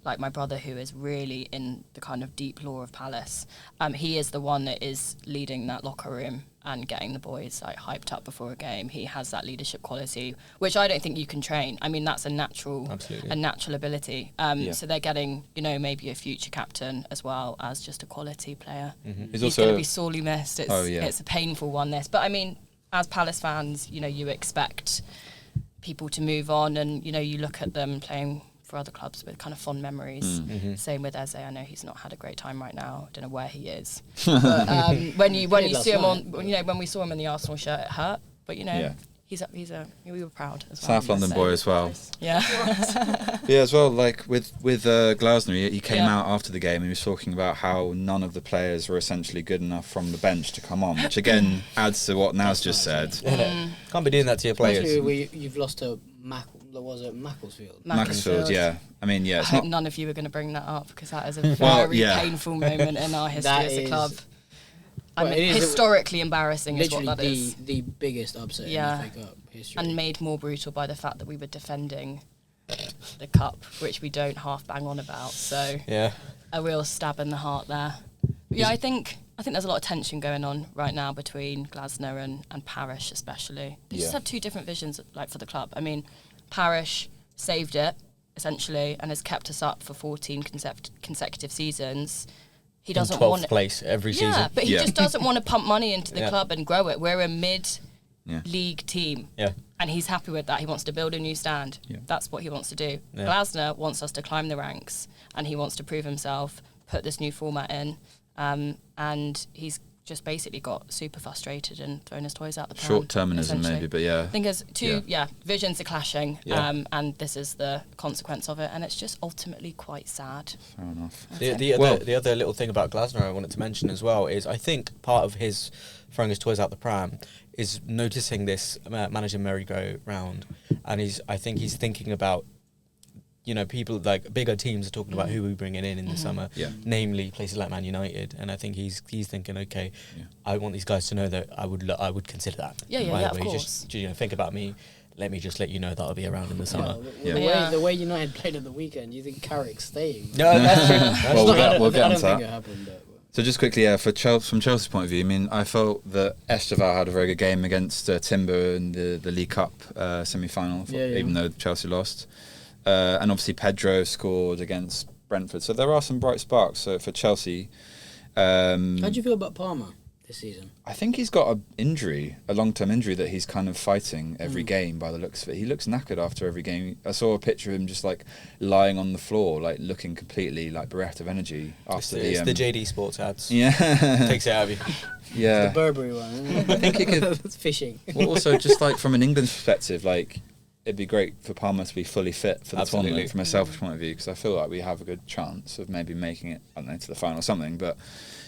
like my brother, who is really in the kind of deep lore of Palace, he is the one that is leading that locker room and getting the boys like hyped up before a game. He has that leadership quality, which I don't think you can train. I mean, that's a natural ability. So they're getting, maybe a future captain as well as just a quality player. He's going to be sorely missed. It's a painful one, this. But I mean, as Palace fans, you expect people to move on, and you look at them playing for other clubs with kind of fond memories. Same with Eze. I know he's not had a great time right now. I don't know where he is. But when you see him on, when we saw him in the Arsenal shirt, it hurt. But we were proud as well. South London boy as well. Yeah. Yeah, as well. Like with Glasner, he came out after the game and he was talking about how none of the players were essentially good enough from the bench to come on, which again adds to what Naz just said. Can't be doing that to your players. Especially you've lost to Macclesfield? Macclesfield, yeah. I mean, yeah. I It's hope not. none of you are going to bring that up, because that is a very painful moment in our history as a club. Historically embarrassing is what that is. The biggest upset in the FA Cup history. And made more brutal by the fact that we were defending the cup, which we don't half bang on about. So a real stab in the heart there. But yeah, I think there's a lot of tension going on right now between Glasner and Parish, especially. They just have two different visions, like, for the club. I mean, Parish saved it essentially and has kept us up for 14 consecutive seasons. He doesn't want 12th place every season. Yeah, but he just doesn't want to pump money into the club and grow it. We're a mid-league team. Yeah. And he's happy with that. He wants to build a new stand. Yeah. That's what he wants to do. Yeah. Glasner wants us to climb the ranks, and he wants to prove himself, put this new format in, and he's just basically got super frustrated and thrown his toys out the pram. Short-termism maybe, but yeah. I think there's two visions are clashing, and this is the consequence of it, and it's just ultimately quite sad. Fair enough. The other little thing about Glasner I wanted to mention as well is, I think part of his throwing his toys out the pram is noticing this manager merry-go-round, and I think he's thinking about, people like bigger teams are talking about who we're bringing in the summer, namely places like Man United, and I think he's thinking, okay, I want these guys to know that I would consider that. Of course. Just think about me. Let me just let you know that I'll be around in the summer. The way United played at the weekend, do you think Carrick's staying? No, that's true. We'll get onto think that. it happened. So just quickly, from Chelsea's point of view, I mean, I felt that Esteval had a very good game against Timber in the League Cup semi-final, even though Chelsea lost. And obviously Pedro scored against Brentford. So there are some bright sparks for Chelsea. How do you feel about Palmer? this season. I think he's got a long-term injury that he's kind of fighting every Mm. game by the looks of it. He looks knackered after every game. I saw a picture of him just like lying on the floor, like looking completely like bereft of energy after It's the JD Sports ads. Yeah. Takes it out of you. Yeah. The Burberry one. Isn't it? I think it could. It's fishing. Well, also just like from an England perspective, like it'd be great for Palmer to be fully fit for the Absolutely. tournament from a selfish point of view, because I feel like we have a good chance of maybe making it, I don't know, to the final or something. But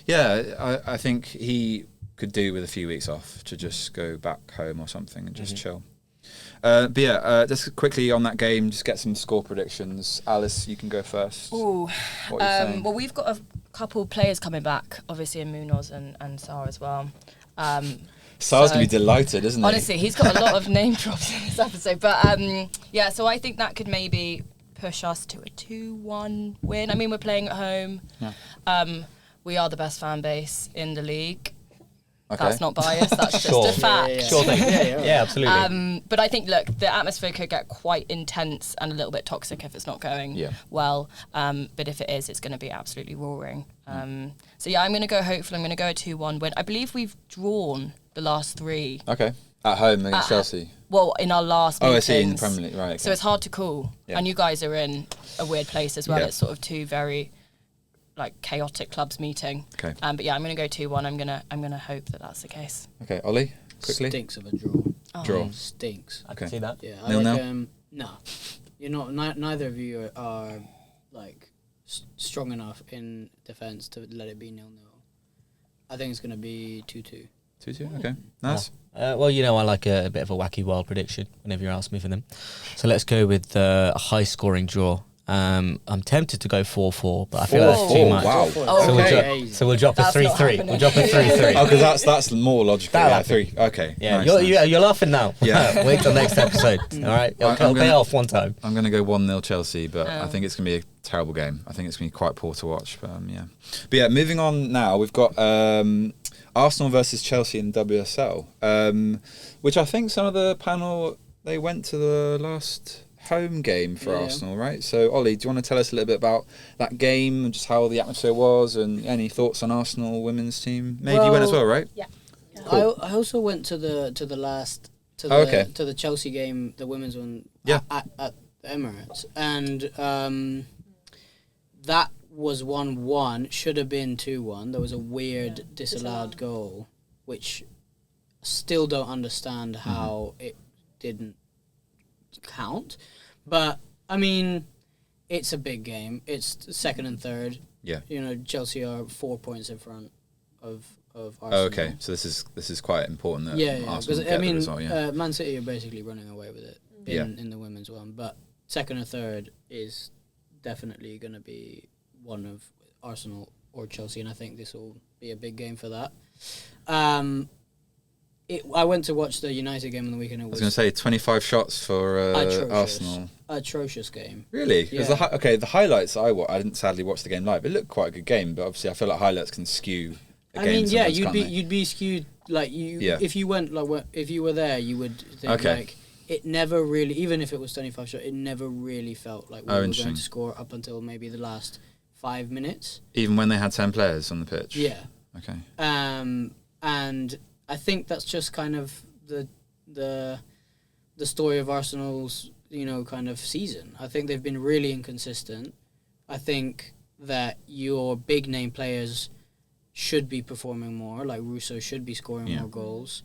yeah, I think he could do with a few weeks off to just go back home or something and just chill. But yeah, just quickly on that game, just get some score predictions. Alice, you can go first. Ooh. What are you saying? Well, we've got a couple players coming back, obviously, in Munoz and Sarr as well. Sar's so- going to be delighted, isn't he? Honestly, he's got a lot of name drops in this episode. But yeah, so I think that could maybe push us to a 2-1 win. I mean, we're playing at home. Yeah. We are the best fan base in the league. Okay. That's not biased, that's just Sure. a fact. Yeah. Sure thing. Yeah. Yeah, absolutely. But I think, look, the atmosphere could get quite intense and a little bit toxic if it's not going well. But if it is, it's going to be absolutely roaring. So yeah, I'm going to go hopeful. I'm going to go a 2-1 win. I believe we've drawn the last 3. Okay. At home against Chelsea. Well, in our last Oh, I meetings. see, in the Premier League, right. Okay. So it's hard to call. Yeah. And you guys are in a weird place as well. Yeah. It's sort of two very like chaotic clubs meeting. Okay. But yeah, I'm going to go 2-1. I'm going to hope that that's the case. Okay, Ollie, quickly. Stinks of a draw. Draw. Stinks. I can Okay. see that. Yeah. 0-0? No. You're not. Neither of you are like strong enough in defence to let it be 0-0. I think it's going to be 2-2. 2-2, okay. Nice. Well, you know, I like a bit of a wacky wild prediction whenever you ask me for them. So let's go with a high-scoring draw. I'm tempted to go 4-4, but I feel like that's too 4-4, much. wow. Oh, So we'll drop a That's not 3-3. happening. We'll drop a 3-3. Oh, because that's more logical. That'll Yeah, happen. 3. Okay. Yeah, nice. you're laughing now. Yeah. Wait till next episode. All right, I'm it'll pay gonna- off one time. I'm going to go 1-0 Chelsea, but I Oh. think it's going to be a terrible game. I think it's going to be quite poor to watch. But yeah. But yeah, moving on now, we've got Arsenal versus Chelsea in WSL, which I think some of the panel, they went to the last home game for Yeah. Arsenal, right? So, Ollie, do you want to tell us a little bit about that game and just how the atmosphere was and any thoughts on Arsenal women's team? Maybe you went as well, right? Yeah. Cool. I also went to the last to the Oh, okay. to the Chelsea game, the women's one. Yeah. At Emirates, and that was 1-1. Should have been 2-1. There was a weird disallowed goal, which still don't understand how it didn't count. But I mean, it's a big game. It's second and third. Yeah. You know, Chelsea are 4 points in front of Arsenal. Oh, okay. So this is quite important that Yeah, Arsenal because get I the mean, result, yeah. Man City are basically running away with it Yeah. in the women's one, but second and third is definitely going to be one of Arsenal or Chelsea, and I think this will be a big game for that. I went to watch the United game on the weekend. It I was was going to say 25 shots for atrocious. Arsenal. Atrocious game. Really? Because Yeah. the highlights I didn't sadly watch the game live. It looked quite a good game, but obviously I feel like highlights can skew a I game mean, yeah, sometimes, can't they? you'd be skewed like you. Yeah. If you went if you were there, you would think Okay. like it never really, even if it was 25 shots, it never really felt like we Oh, were interesting. going to score up until maybe the last 5 minutes. Even when they had 10 players on the pitch? Yeah. Okay. And I think that's just kind of the story of Arsenal's, you know, kind of season. I think they've been really inconsistent. I think that your big name players should be performing more, like Russo should be scoring Yeah. more goals.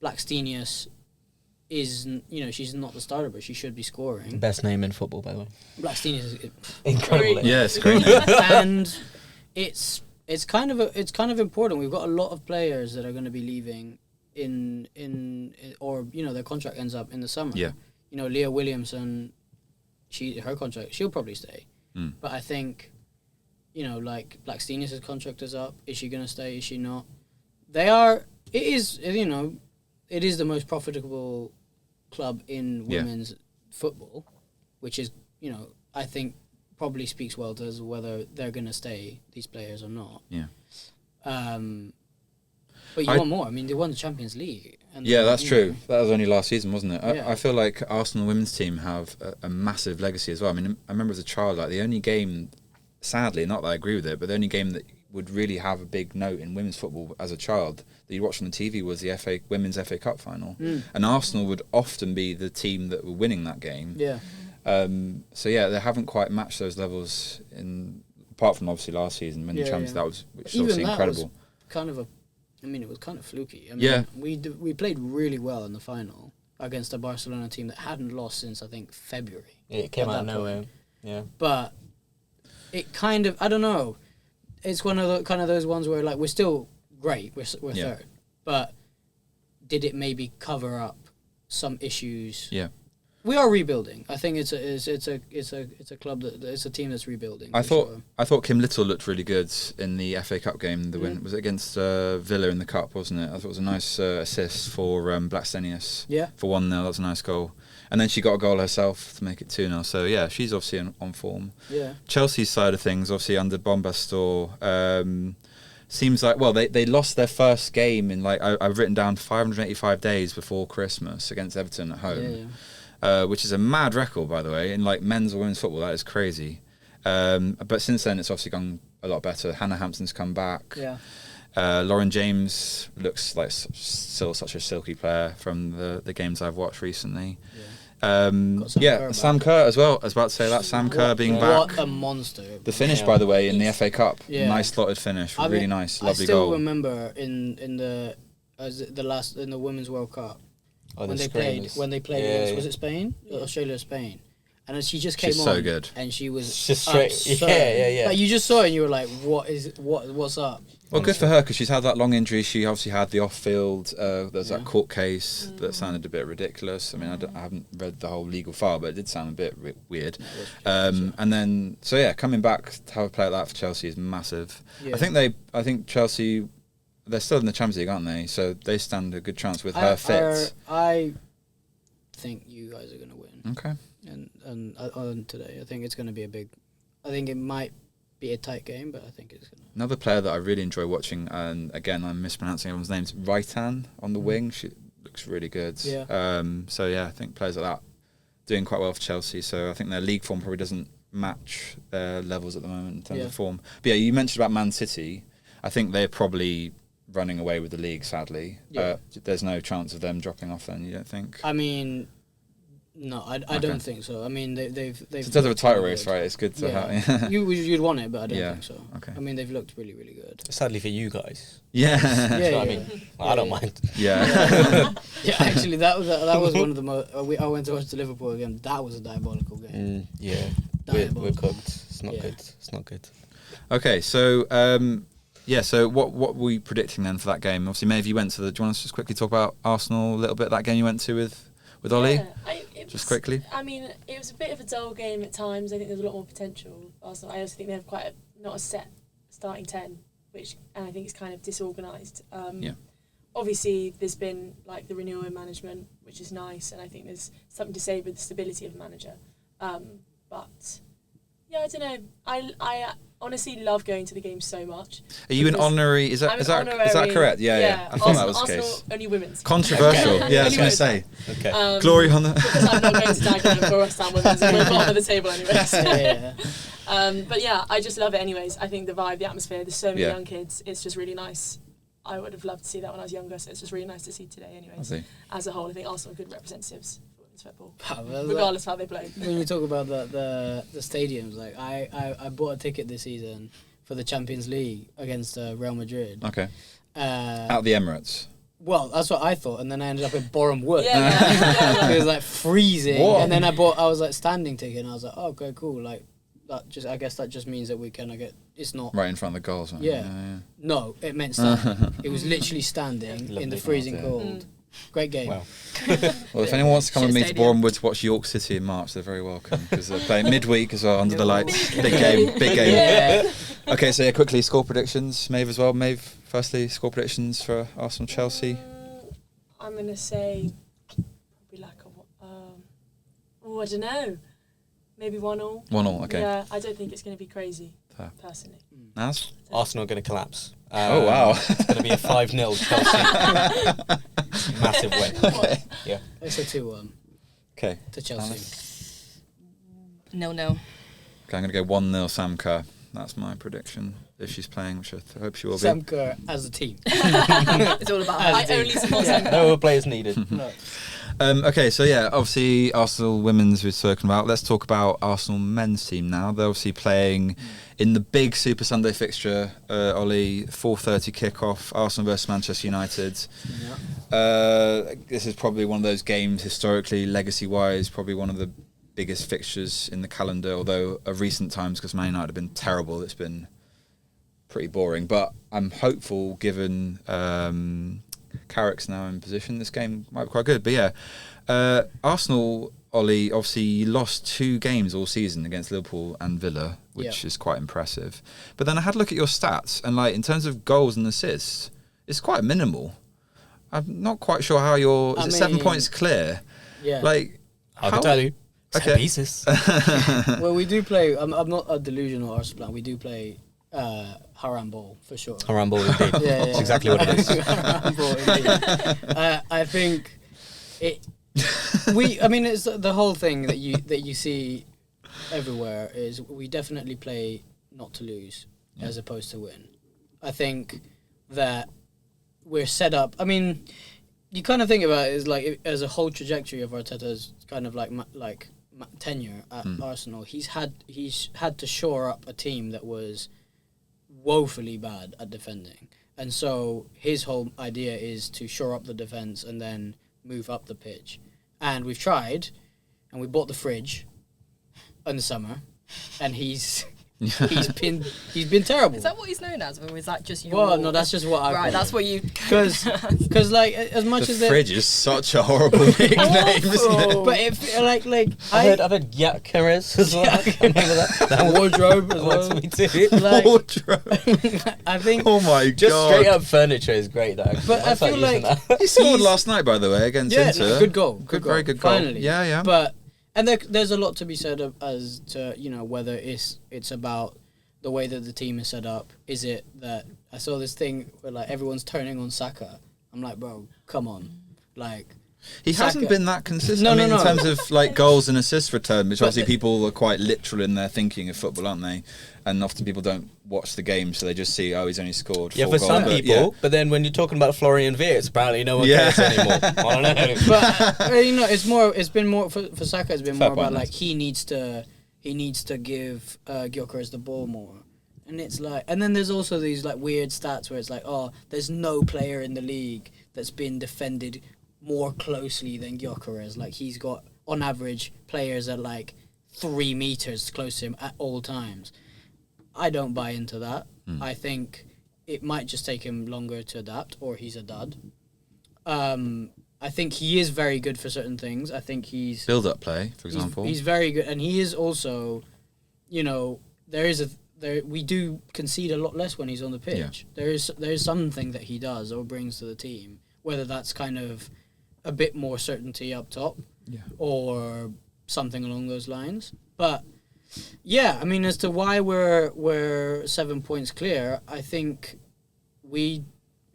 Blackstenius is, you know, she's not the starter, but she should be scoring. Best name in football, by the way. Blackstenius is Incredible. Yeah, it's great. and it's kind of important. We've got a lot of players that are going to be leaving in or you know their contract ends up in the summer. Yeah. You know, Leah Williamson, her contract, she'll probably stay. Mm. But I think, you know, like Blackstenius' contract is up. Is she going to stay? Is she not? They are. It is. You know, it is the most profitable club in Yeah. women's football, which is, you know, I think probably speaks well to whether they're going to stay, these players, or not. Yeah. But you I- want more. I mean, they won the Champions League. And Yeah, that's you true. know, That was only last season, wasn't it? Yeah. I feel like Arsenal women's team have a massive legacy as well. I mean, I remember as a child, like the only game, sadly, not that I agree with it, but the only game that would really have a big note in women's football as a child that you watched on the TV was the Women's FA Cup final. And Arsenal would often be the team that were winning that game. Yeah. So yeah, they haven't quite matched those levels apart from obviously last season when the champions. That was which is obviously incredible. It was kind of fluky. I mean, we played really well in the final against a Barcelona team that hadn't lost since I think February. Yeah, it came out of nowhere. Yeah, but it kind of, I don't know. It's one of those ones where like we're still great. We're third, but did it maybe cover up some issues? Yeah. We are rebuilding. I think it's a club it's a team that's rebuilding. I thought Kim Little looked really good in the FA Cup game. The win was it against Villa in the cup, wasn't it? I thought it was a nice assist for Blackstenius. Yeah. For 1-0, that was a nice goal. And then she got a goal herself to make it 2-0. So yeah, she's obviously on form. Yeah. Chelsea's side of things, obviously under Bombastor, seems like they lost their first game in I've written down 585 days before Christmas against Everton at home. Yeah. Which is a mad record, by the way, in men's or women's football. That is crazy. But since then, it's obviously gone a lot better. Hannah Hampton's come back. Yeah. Lauren James looks like still such a silky player from the games I've watched recently. Yeah. Sam Kerr as well. I was about to say that. Sam Kerr being back. What a monster. The finish, by the way, in the FA Cup. Yeah. Nice slotted finish. Really nice. Lovely I still goal. remember in the Women's World Cup. When they played against, was it Spain? Australia, Spain. And she just came on. So good. And she was just straight. absurd. Yeah. Like you just saw it and you were like, what's up? Well, good for her because she's had that long injury. She obviously had the off-field. There's that court case that sounded a bit ridiculous. I mean, I haven't read the whole legal file, but it did sound a bit weird. And then, coming back to have a play like that for Chelsea is massive. Yeah. I think Chelsea. They're still in the Champions League, aren't they? So they stand a good chance with her fit. I think you guys are going to win. Okay. And today, I think it's going to be I think it might be a tight game, but I think it's going to. Another player that I really enjoy watching, and again, I'm mispronouncing everyone's names, Raitan on the wing. She looks really good. Yeah. I think players like that doing quite well for Chelsea. So I think their league form probably doesn't match their levels at the moment in terms of form. But yeah, you mentioned about Man City. I think they're probably running away with the league, sadly. Yeah. There's no chance of them dropping off then, you don't think? I mean, no, I don't think so. I mean, they've it's instead of a title race, right? It's good to have. You'd want it, but I don't think so. Okay. I mean, they've looked really, really good. Sadly for you guys. Yeah. I mean, I don't mind. Yeah. Yeah, actually, that was one of the most. I went to watch the Liverpool game. That was a diabolical game. We're cooked. It's not good. It's not good. Okay, so. So what were we predicting then for that game? Obviously, Maeve, you went to do you want to just quickly talk about Arsenal a little bit, that game you went to with Oli? Just quickly. I mean, it was a bit of a dull game at times. I think there's a lot more potential. Arsenal, I also think they have quite not a set starting 10, and I think it's kind of disorganised. Obviously, there's been the renewal in management, which is nice, and I think there's something to say with the stability of the manager. But yeah, I don't know. I honestly love going to the game so much. Are you an honorary? Is that correct? Yeah. I thought that was the case. Only women's. Controversial. Okay. Yeah, I was going to say. Okay. Glory on the. Because I'm not going to Dagenham for West Ham women's. We're bottom of the table anyway. But yeah, I just love it anyways. I think the vibe, the atmosphere. There's so many young kids. It's just really nice. I would have loved to see that when I was younger. So it's just really nice to see today anyways. As a whole, I think Arsenal are good representatives. Football, regardless of how they play. When we talk about the stadiums, I bought a ticket this season for the Champions League against Real Madrid. Okay. Out the Emirates. Well, that's what I thought, and then I ended up in Boreham Wood. It was freezing, and then I was standing ticket, and I was like, oh, okay, cool. I guess that just means that we kind of get. It's not right in front of the goals. Yeah. No, it meant standing. It was literally standing in the freezing cold. Great game. Wow. Well, if anyone wants to come with me to Boreham Wood to watch York City in March, they're very welcome because they're playing midweek as well under the lights. Big game. Yeah. Okay, so quickly score predictions. Maeve as well. Maeve, firstly, score predictions for Arsenal Chelsea. I'm gonna say probably I don't know, maybe 1-1. 1-1. Okay. Yeah, I don't think it's gonna be crazy. Personally. Naz? Arsenal are going to collapse. Oh wow! It's going to be a 5-0 Chelsea. Massive win. Okay. Yeah. It's a 2-1. Okay. To Chelsea. No. Okay, I'm going to go 1-0 Sam Kerr. That's my prediction. if she's playing, which I hope she will be. Sam Kerr as a team. It's all about As I a team. only support Sam Kerr. No players needed. No. Okay, so yeah, obviously Arsenal women's we've spoken about. Let's talk about Arsenal men's team now. They're obviously playing in the big Super Sunday fixture. Oli, 4:30 kickoff. Arsenal versus Manchester United. Yeah. This is probably one of those games historically, legacy-wise, probably one of the biggest fixtures in the calendar. Although of recent times, because Man United have been terrible, it's been pretty boring. But I'm hopeful, given Carrick's now in position, this game might be quite good. But yeah, Arsenal, Oli, obviously lost 2 games all season against Liverpool and Villa, which is quite impressive. But then I had a look at your stats, and like in terms of goals and assists, it's quite minimal. I'm not quite sure how you're. Is it 7 points clear? Yeah. Like, I can tell you. Okay. 10 pieces. Well, we do play. I'm not a delusional Arsenal fan. We do play haram ball for sure. Haram ball indeed. Yeah, That's exactly what it is. Haram ball, indeed. I think it. I mean, it's the whole thing that you see everywhere is we definitely play not to lose as opposed to win. I think that we're set up. I mean, you kind of think about it as like as a whole trajectory of Arteta's kind of like tenure at Arsenal. He's had to shore up a team that was woefully bad at defending, and so his whole idea is to shore up the defense and then move up the pitch. And we've tried, and we bought the fridge in the summer, and he's been terrible. Is that what he's known as, or is that just your... Well, no, that's just what I... Right, that's what you... Because like, as much as... The fridge is such a horrible nickname, isn't it? But if, like... I've heard Yakeres as well. Remember that? That wardrobe as well. That's what we did. Like, Wardrobe. I think... Oh my god. Just straight up furniture is great though. But I feel like... He scored last night, by the way, against Yeah, Inter. no, good goal. Very good goal. Finally. Yeah. But... And there's a lot to be said as to, whether it's about the way that the team is set up. Is it that... I saw this thing where, like, everyone's turning on Saka. I'm like, bro, come on. Like... He Saka- hasn't been that consistent. No, I mean, no. in terms of like goals and assists return, which But obviously people are quite literal in their thinking of football, aren't they? And often people don't watch the game, so they just see, he's only scored 4 Yeah, for goals. some But, people. But then when you're talking about Florian Wirtz, apparently no one cares anymore. I don't know. But it's been more for Saka. It's been Fair more about point, like he needs to give Gyökeres the ball more, and it's like, and then there's also these like weird stats where it's like, there's no player in the league that's been defended more closely than Gyökeres. Like he's got on average players at like 3 meters close to him at all times. I don't buy into that. I think it might just take him longer to adapt, or he's a dud. I think he is very good for certain things. I think he's build-up play, for example. He's very good, and he is also, we do concede a lot less when he's on the pitch. Yeah. There is something that he does or brings to the team, whether that's kind of a bit more certainty up top, or something along those lines. But yeah, I mean, as to why we're 7 points clear, I think we've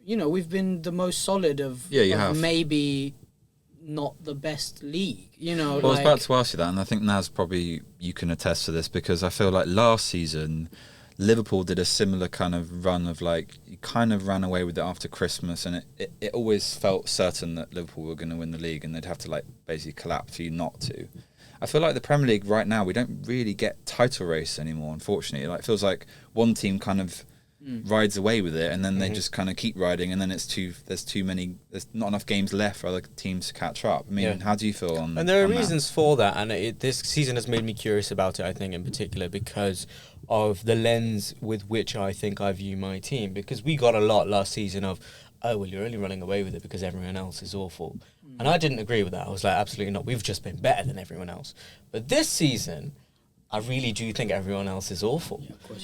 been the most solid of maybe not the best league. Well, I was about to ask you that, and I think Naz probably you can attest to this, because I feel like last season Liverpool did a similar kind of run of like, you kind of ran away with it after Christmas, and it always felt certain that Liverpool were going to win the league, and they'd have to like basically collapse for you not to. I feel like the Premier League right now, we don't really get title race anymore, unfortunately. Like, it feels like one team kind of rides away with it, and then they just kind of keep riding, and then there's not enough games left for other teams to catch up. I mean, how do you feel on that? And there are reasons for that, and this season has made me curious about it, I think, in particular, because of the lens with which I think I view my team. Because we got a lot last season of, you're only running away with it because everyone else is awful. And I didn't agree with that. I was like, absolutely not. We've just been better than everyone else. But this season, I really do think everyone else is awful. Yeah, of course.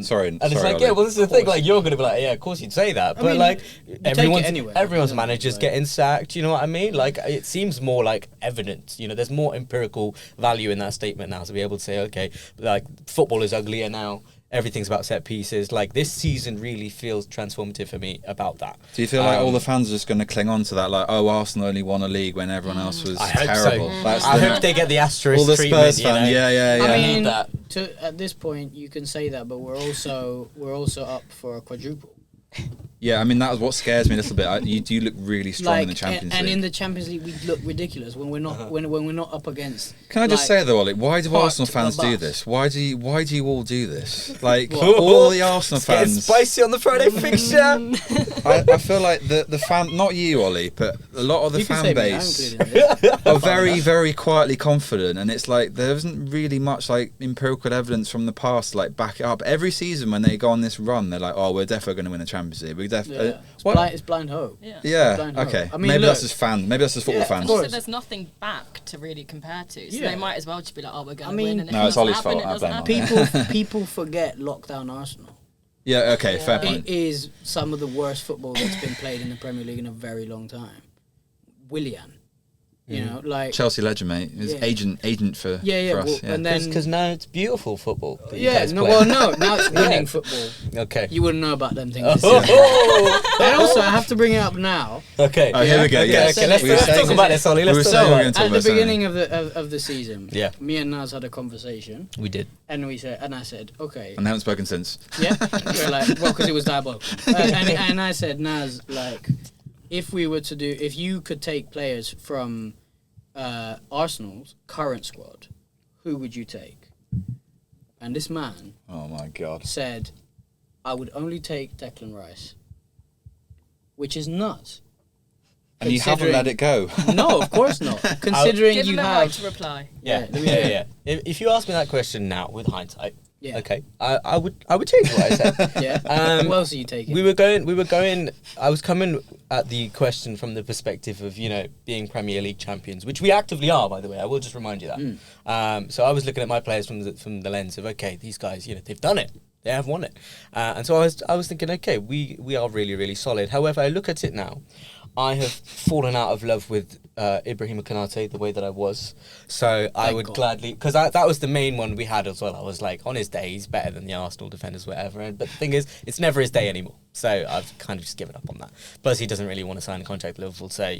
Sorry. And it's like, well, this is the thing. Like, you're going to be like, of course you'd say that. But like, everyone's managers getting sacked. You know what I mean? Like, it seems more like evidence. There's more empirical value in that statement now to be able to say, okay, like, football is uglier now. everything's about set pieces. Like, this season really feels transformative for me about that. Do you feel like all the fans are just going to cling on to that? Like, oh, Arsenal only won a league when everyone else was terrible. So. I hope they get the asterisk all the treatment. Spurs fans, yeah. I mean, that. at this point, you can say that, but we're also up for a quadruple. Yeah, I mean, that was what scares me a little bit. You do look really strong in the Champions League. And in the Champions League, we look ridiculous when we're not when we're not up against. Can I just say though, Ollie, why do Arsenal fans do this? Why do you all do this? Like all the Arsenal fans. It's spicy on the Friday fixture. I feel like the fan, not you, Ollie, but a lot of the fan base are very, very quietly confident, and it's like there isn't really much like empirical evidence from the past to like back it up. Every season when they go on this run, they're like, oh, we're definitely going to win the Champions League. It's blind hope. Yeah. Blind Okay. hope. I mean, maybe that's just fans. Maybe that's just football fans. Also, there's nothing back to really compare to, so they might as well just be like, "Oh, we're going to win." And if no, it's it Ollie's doesn't fault. happen, it doesn't happen. People forget lockdown Arsenal. Yeah. Okay. Fair point. It is some of the worst football that's been played in the Premier League in a very long time. Willian. You know, like Chelsea legend, mate. He's agent for us. Well, and then because now it's beautiful football. Now it's winning football. Okay, you wouldn't know about them things. And also, I have to bring it up now. Okay, here we go. Okay, let's talk about this, Ollie. Let's talk about it. At the beginning of the season, me and Naz had a conversation. We did, and I said, okay, and they haven't spoken since. Yeah, we're like, well, because it was diabolical. And I said, Naz, like, if you could take players from Arsenal's current squad, who would you take? And this man, oh my God, said, I would only take Declan Rice, which is nuts. And you haven't let it go. No, of course not. Considering give you him have right to reply. Yeah. If you ask me that question now with hindsight, okay, I would change what I said. Yeah. Who else are you taking? We were going. I was coming at the question from the perspective of being Premier League champions, which we actively are, by the way. I will just remind you that. So I was looking at my players from the lens of, okay, these guys, they've done it. They have won it. And so I was thinking, okay, we are really, really solid. However, I look at it now. I have fallen out of love with Ibrahima Konate the way that I was. So I would gladly... Because that was the main one we had as well. I was like, on his day, he's better than the Arsenal defenders, whatever. But the thing is, it's never his day anymore. So I've kind of just given up on that. Plus, he doesn't really want to sign a contract with Liverpool. So,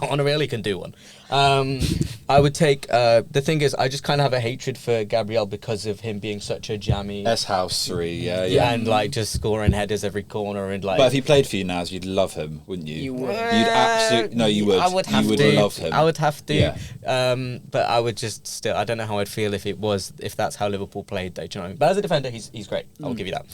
Honorary he can do one. I would take... the thing is, I just kind of have a hatred for Gabriel because of him being such a jammy... S-House 3, yeah. And, just scoring headers every corner and, But if he played for you now, you'd love him, wouldn't you? You would. You'd absolutely... No, you would. I would have to. Love him. I would have to. Yeah. But I would just still... I don't know how I'd feel if that's how Liverpool played, though. Do you know what I mean? But as a defender, he's great. I'll give you that.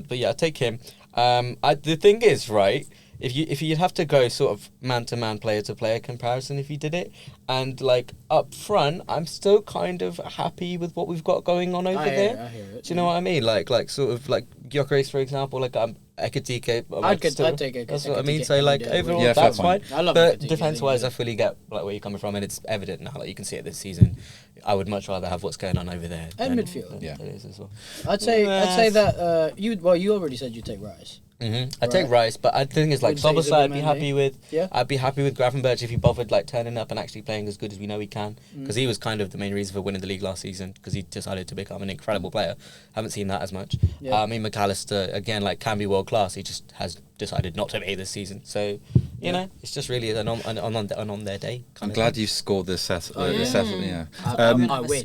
But yeah, I'll take him. The thing is, right, if you'd have to go sort of man-to-man, player-to-player comparison if you did it, and up front, I'm still kind of happy with what we've got going on over there. I hear it. Do you know what I mean? Sort of Gyökeres, for example, Ekitike. I'd take it. That's what I mean. So overall, that's fine. I love but Ekitike, defense-wise, I fully get where you're coming from, and it's evident now. You can see it this season. I would much rather have what's going on over there. And midfield. It is as well. I'd say that you already said you'd take Rice. I take Rice, but the thing is, Soboslai I'd be happy with. Yeah. I'd be happy with Gravenberch if he bothered turning up and actually playing as good as we know he can, because he was kind of the main reason for winning the league last season, because he decided to become an incredible player. Haven't seen that as much. Yeah. I mean, McAllister again, can be world class. He just has decided not to be this season. So it's just really on their day. I'm glad you scored this set. Yeah. I win.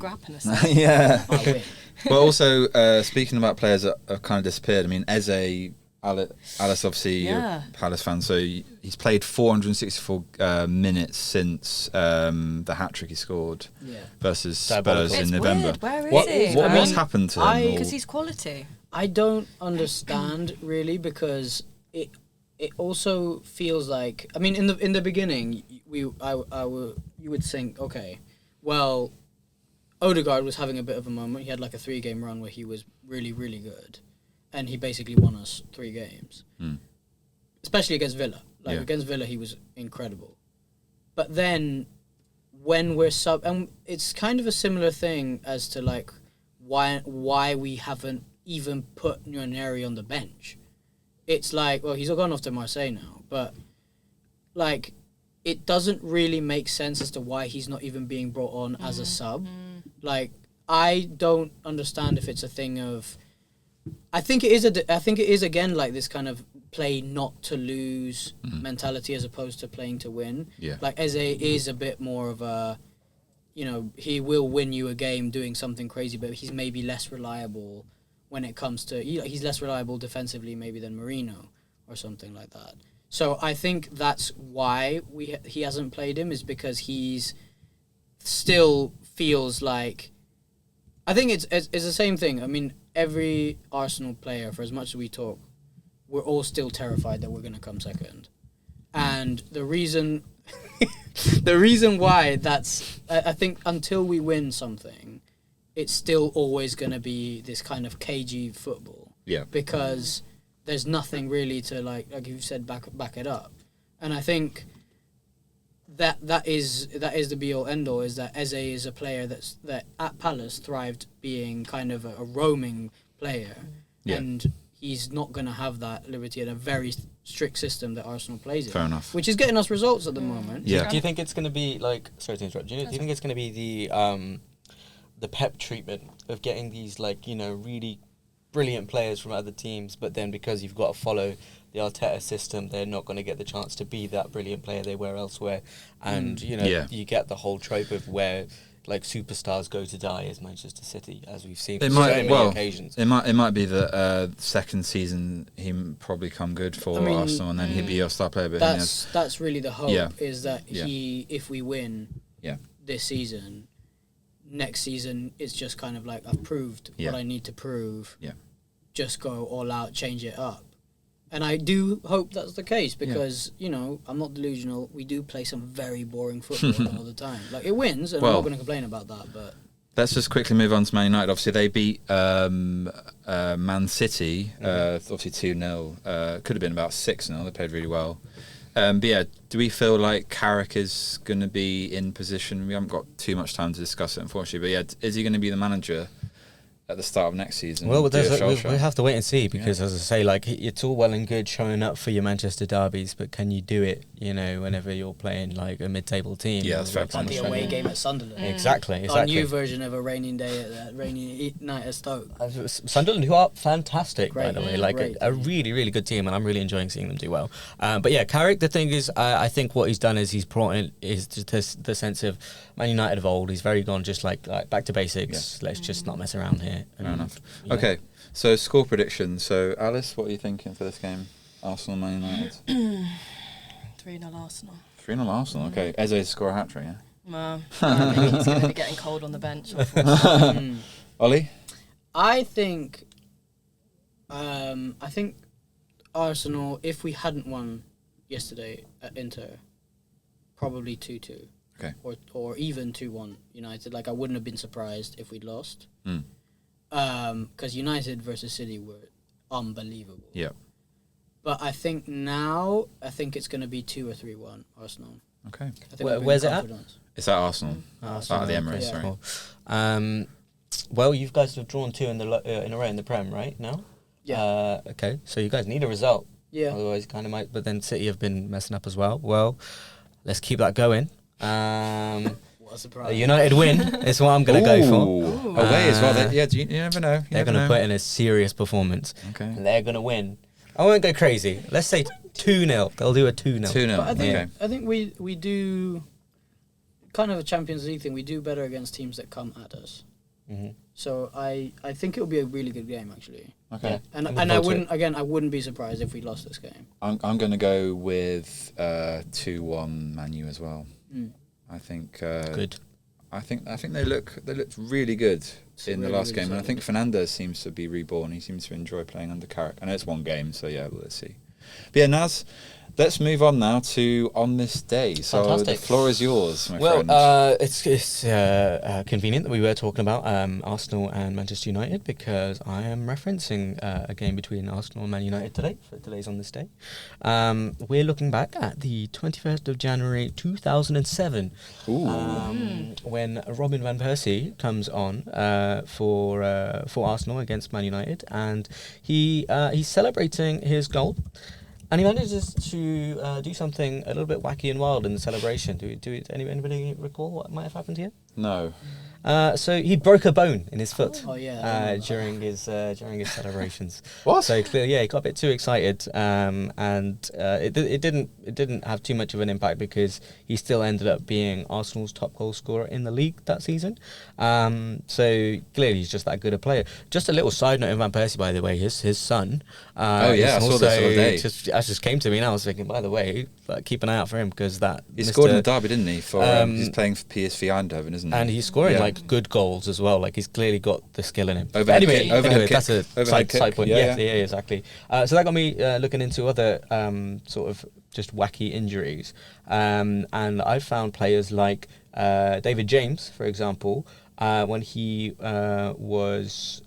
Yeah. I win. But also, speaking about players that have kind of disappeared, I mean, Eze, Alice, obviously, you're a Palace fan, so he's played 464 minutes since the hat-trick he scored versus Spurs in November. Weird. Where is he? What's happened to him? Because he's quality. I don't understand, really, because it also feels like... I mean, in the beginning, you would think, okay, well, Odegaard was having a bit of a moment. He had a 3-game run where he was really, really good. And he basically won us 3 games. Especially against Villa. Against Villa, he was incredible. But then, when we're and it's kind of a similar thing as to, why we haven't even put Nwaneri on the bench. It's he's gone off to Marseille now, but, it doesn't really make sense as to why he's not even being brought on as a sub. I don't understand if it's a thing of... I think it is again like this kind of play not to lose mentality as opposed to playing to win. Yeah. Like Eze is a bit more of a, he will win you a game doing something crazy, but he's maybe less reliable when it comes to, he's less reliable defensively maybe than Marino or something like that. So I think that's why he hasn't played him, is because he's still feels like, I think it's the same thing. I mean, every Arsenal player, for as much as we talk, we're all still terrified that we're going to come second. And the reason why that's, I think until we win something, it's still always going to be this kind of cagey football. Yeah. Because there's nothing really to, like you said, back it up. And I think that is the be all end all, is that Eze is a player that at Palace thrived being kind of a roaming player, and he's not going to have that liberty in a very strict system that Arsenal plays in. Fair enough. Which is getting us results at the moment. Yeah. Do you think it's going to be like? Sorry to interrupt. Do you think it's going to be the Pep treatment of getting these really brilliant players from other teams, but then because you've got to follow the Arteta system, they're not going to get the chance to be that brilliant player they were elsewhere, and you get the whole trope of where superstars go to die as Manchester City, as we've seen on so many occasions. It might be that second season he probably come good for Arsenal, and then he'd be your star player. But that's really the hope, is that if we win this season, next season it's just kind of like, I've proved what I need to prove. Yeah. Just go all out, change it up. And I do hope that's the case, because, I'm not delusional. We do play some very boring football all the time. Like, it wins, and I'm not going to complain about that, but... Let's just quickly move on to Man United. Obviously, they beat Man City, obviously 2-0. Could have been about 6-0. They played really well. But yeah, do we feel like Carrick is going to be in position? We haven't got too much time to discuss it, unfortunately. But yeah, is he going to be the manager at the start of next season? Well, we have to wait and see, because as I say, it's all well and good showing up for your Manchester derbies, but can you do it, whenever you're playing a mid-table team? Yeah, that's fair. Like the away game at Sunderland. Exactly. Our new version of a raining night at Stoke. Sunderland, who are fantastic, by the way, great a really, really good team, and I'm really enjoying seeing them do well. But yeah, Carrick, the thing is, I think what he's done is he's brought in is just the sense of Man United of old. He's very gone just like back to basics. Let's just not mess around here. Fair enough. Okay, so score prediction. So Alice, what are you thinking for this game? Arsenal, Man United. 3-0 Arsenal. 3-0 Arsenal. Okay, Eze score a hat trick. Yeah. Well, I think he's going to be getting cold on the bench. Oli? I think Arsenal, if we hadn't won yesterday at Inter, probably 2-2. Okay. Or even 2-1 United. I wouldn't have been surprised if we'd lost. Mm. Because United versus City were unbelievable. Yeah. But I think it's going to be 2 or 3-1 Arsenal. Okay. Where's it at? It's at Arsenal. Arsenal. At the Emirates, Yeah. sorry. Cool. Well, you guys have drawn 2 in a row in the Prem, right? Now. Yeah. Okay. So you guys need a result. Yeah. Otherwise, you kind of might. But then City have been messing up as well. Well, let's keep that going. What a surprise. A United win is what I'm going to go for. Away as well. You never know. They're going to put in a serious performance. Okay. And they're going to win. I won't go crazy. Let's say 2-0. They'll do a 2-0. 2-0. But I think we do kind of a Champions League thing. We do better against teams that come at us. Mm-hmm. So I think it'll be a really good game, actually. Okay. Yeah. And I wouldn't be surprised if we lost this game. I'm going to go with 2-1 Man U as well. Mm. I think good. I think they looked really good in the last game, and I think Fernandes seems to be reborn. He seems to enjoy playing under Carrick. I know it's one game, so yeah, well, let's see. But yeah, Naz, let's move on now to On This Day. So Fantastic. The floor is yours, my friend. friend. It's convenient that we were talking about Arsenal and Manchester United, because I am referencing a game between Arsenal and Man United today, for today's On This Day. We're looking back at the 21st of January 2007, when Robin van Persie comes on for Arsenal against Man United, and he's celebrating his goal. And he manages to do something a little bit wacky and wild in the celebration. Do anybody recall what might have happened here? No. So he broke a bone in his foot during during his celebrations. What? So clearly, he got a bit too excited, and it didn't have too much of an impact because he still ended up being Arsenal's top goal scorer in the league that season. So clearly, he's just that good a player. Just a little side note of Van Persie, by the way, his son. I saw this the other day. Just came to me, and I was thinking, by the way, keep an eye out for him because he scored in the derby, didn't he? For he's playing for PSV Eindhoven, isn't he? And he's scoring good goals as well. Like he's clearly got the skill in him. Anyway, that's a side point. Yeah, exactly. So that got me looking into other sort of just wacky injuries, and I found players like David James, for example. When he was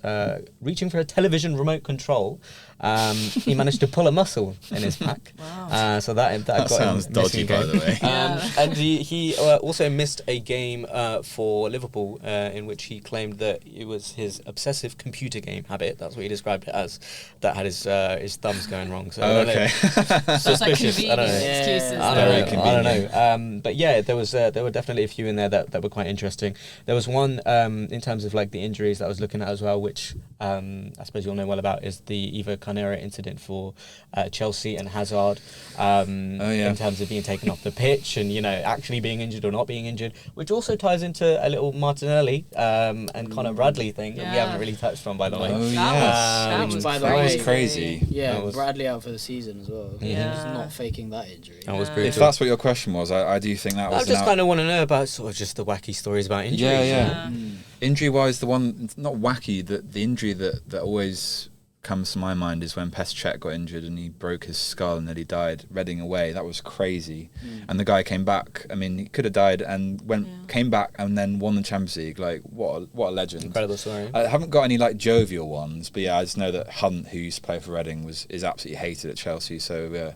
reaching for a television remote control, he managed to pull a muscle in his pack. Wow. So that got sounds him dodgy, by the way. And he also missed a game for Liverpool in which he claimed that it was his obsessive computer game habit. That's what he described it as. That had his thumbs going wrong. So suspicious. I don't know. Excuses. I don't know. But yeah, there were definitely a few in there that were quite interesting. There was one in terms of like the injuries that I was looking at as well, which I suppose you'll know well about, is the Ivo Carnera incident for Chelsea and Hazard. In terms of being taken off the pitch and actually being injured or not being injured, which also ties into a little Martinelli and Conor Bradley thing that we haven't really touched on, by the way. That was crazy. Yeah, Bradley out for the season as well. Yeah. He's not faking that injury. That was brutal. If that's what your question was, I do think that was. I just kind of want to know about sort of just the wacky stories about injuries. Yeah. Injury-wise, the one not wacky, the injury that always comes to my mind is when Petr got injured and he broke his skull and then he died. Reading away, that was crazy. And the guy came back. I mean, he could have died and came back and then won the Champions League. Like what a legend! Incredible story. I haven't got any like jovial ones, but I just know that Hunt, who used to play for Reading, is absolutely hated at Chelsea. So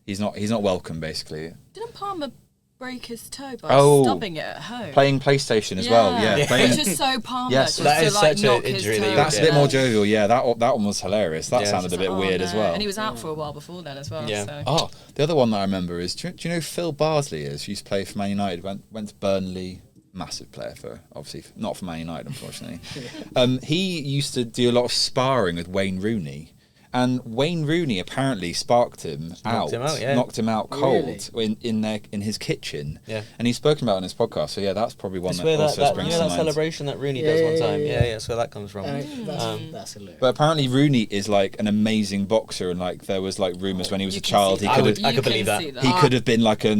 he's not welcome basically. Didn't Palmer break his toe by stubbing it at home? Playing PlayStation as well, playing. Which is so Palmer. Yes, that is such an injury. injury. That's a bit more jovial. Yeah, that one was hilarious. That sounded a bit weird as well. And he was out for a while before then as well. Yeah. So. Oh, the other one that I remember is, do you know who Phil Bardsley is? He used to play for Man United. Went to Burnley. Massive player for, obviously, not for Man United, unfortunately. He used to do a lot of sparring with Wayne Rooney. And Wayne Rooney apparently sparked him out, knocked him out cold in his kitchen. Yeah. And he's spoken about it on his podcast. So that's probably one that also springs to mind. That celebration that Rooney does one time. Yeah, that's where that comes from. That's hilarious. But apparently Rooney is like an amazing boxer, and like there was like rumours when he was a child, I could believe that. He could have been like a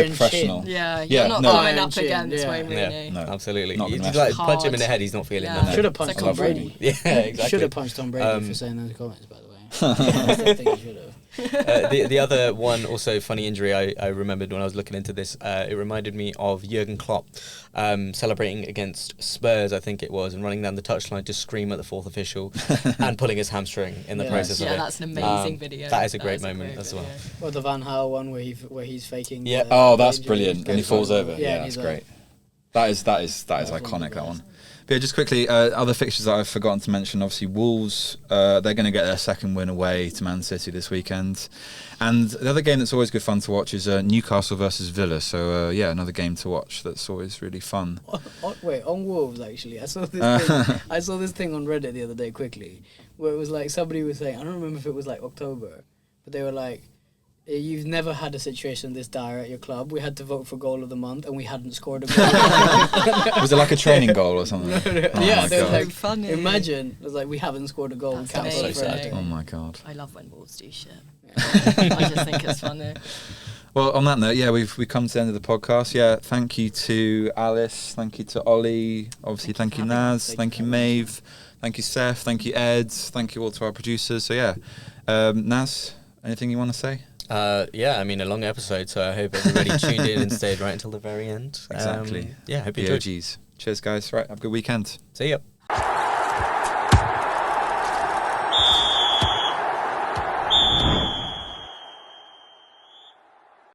professional. Chin. You're not going up against Wayne Rooney. No, absolutely. You like punch him in the head, he's not feeling that. Should have punched Tom Brady. Yeah, exactly. Should have punched Tom Brady for saying those comments, by the way. I think he should have. The other one, also funny injury I remembered when I was looking into this, it reminded me of Jurgen Klopp celebrating against Spurs, I think it was, and running down the touchline to scream at the fourth official and pulling his hamstring in the process of it. Yeah, that's an amazing video. That is a great moment as well. Or the Van Gaal one where he's faking. Yeah. That's brilliant, and he falls over. Yeah, that's great. That is iconic. That one. But yeah, just quickly, other fixtures that I've forgotten to mention. Obviously, Wolves, they're going to get their second win away to Man City this weekend. And the other game that's always good fun to watch is Newcastle versus Villa. So, another game to watch that's always really fun. On Wolves, actually, I saw this thing on Reddit the other day quickly, where it was like somebody was saying, I don't remember if it was like October, but they were like, you've never had a situation this dire at your club. We had to vote for goal of the month and we hadn't scored a goal. Was it like a training goal or something? Yeah, they were like, funny. Imagine, it was like, we haven't scored a goal. That's so sad. Oh my God. I love when Wolves do shit. I just think it's funny. Well, on that note, we've come to the end of the podcast. Yeah, thank you to Alice, thank you to Oli, obviously thank you Naz, thank you Maeve, thank you Seth, thank you Ed, thank you all to our producers. So Naz, anything you want to say? A long episode, so I hope everybody tuned in and stayed right until the very end. Exactly. Hope you enjoyed. OGs. Cheers, guys. Right, have a good weekend. See ya.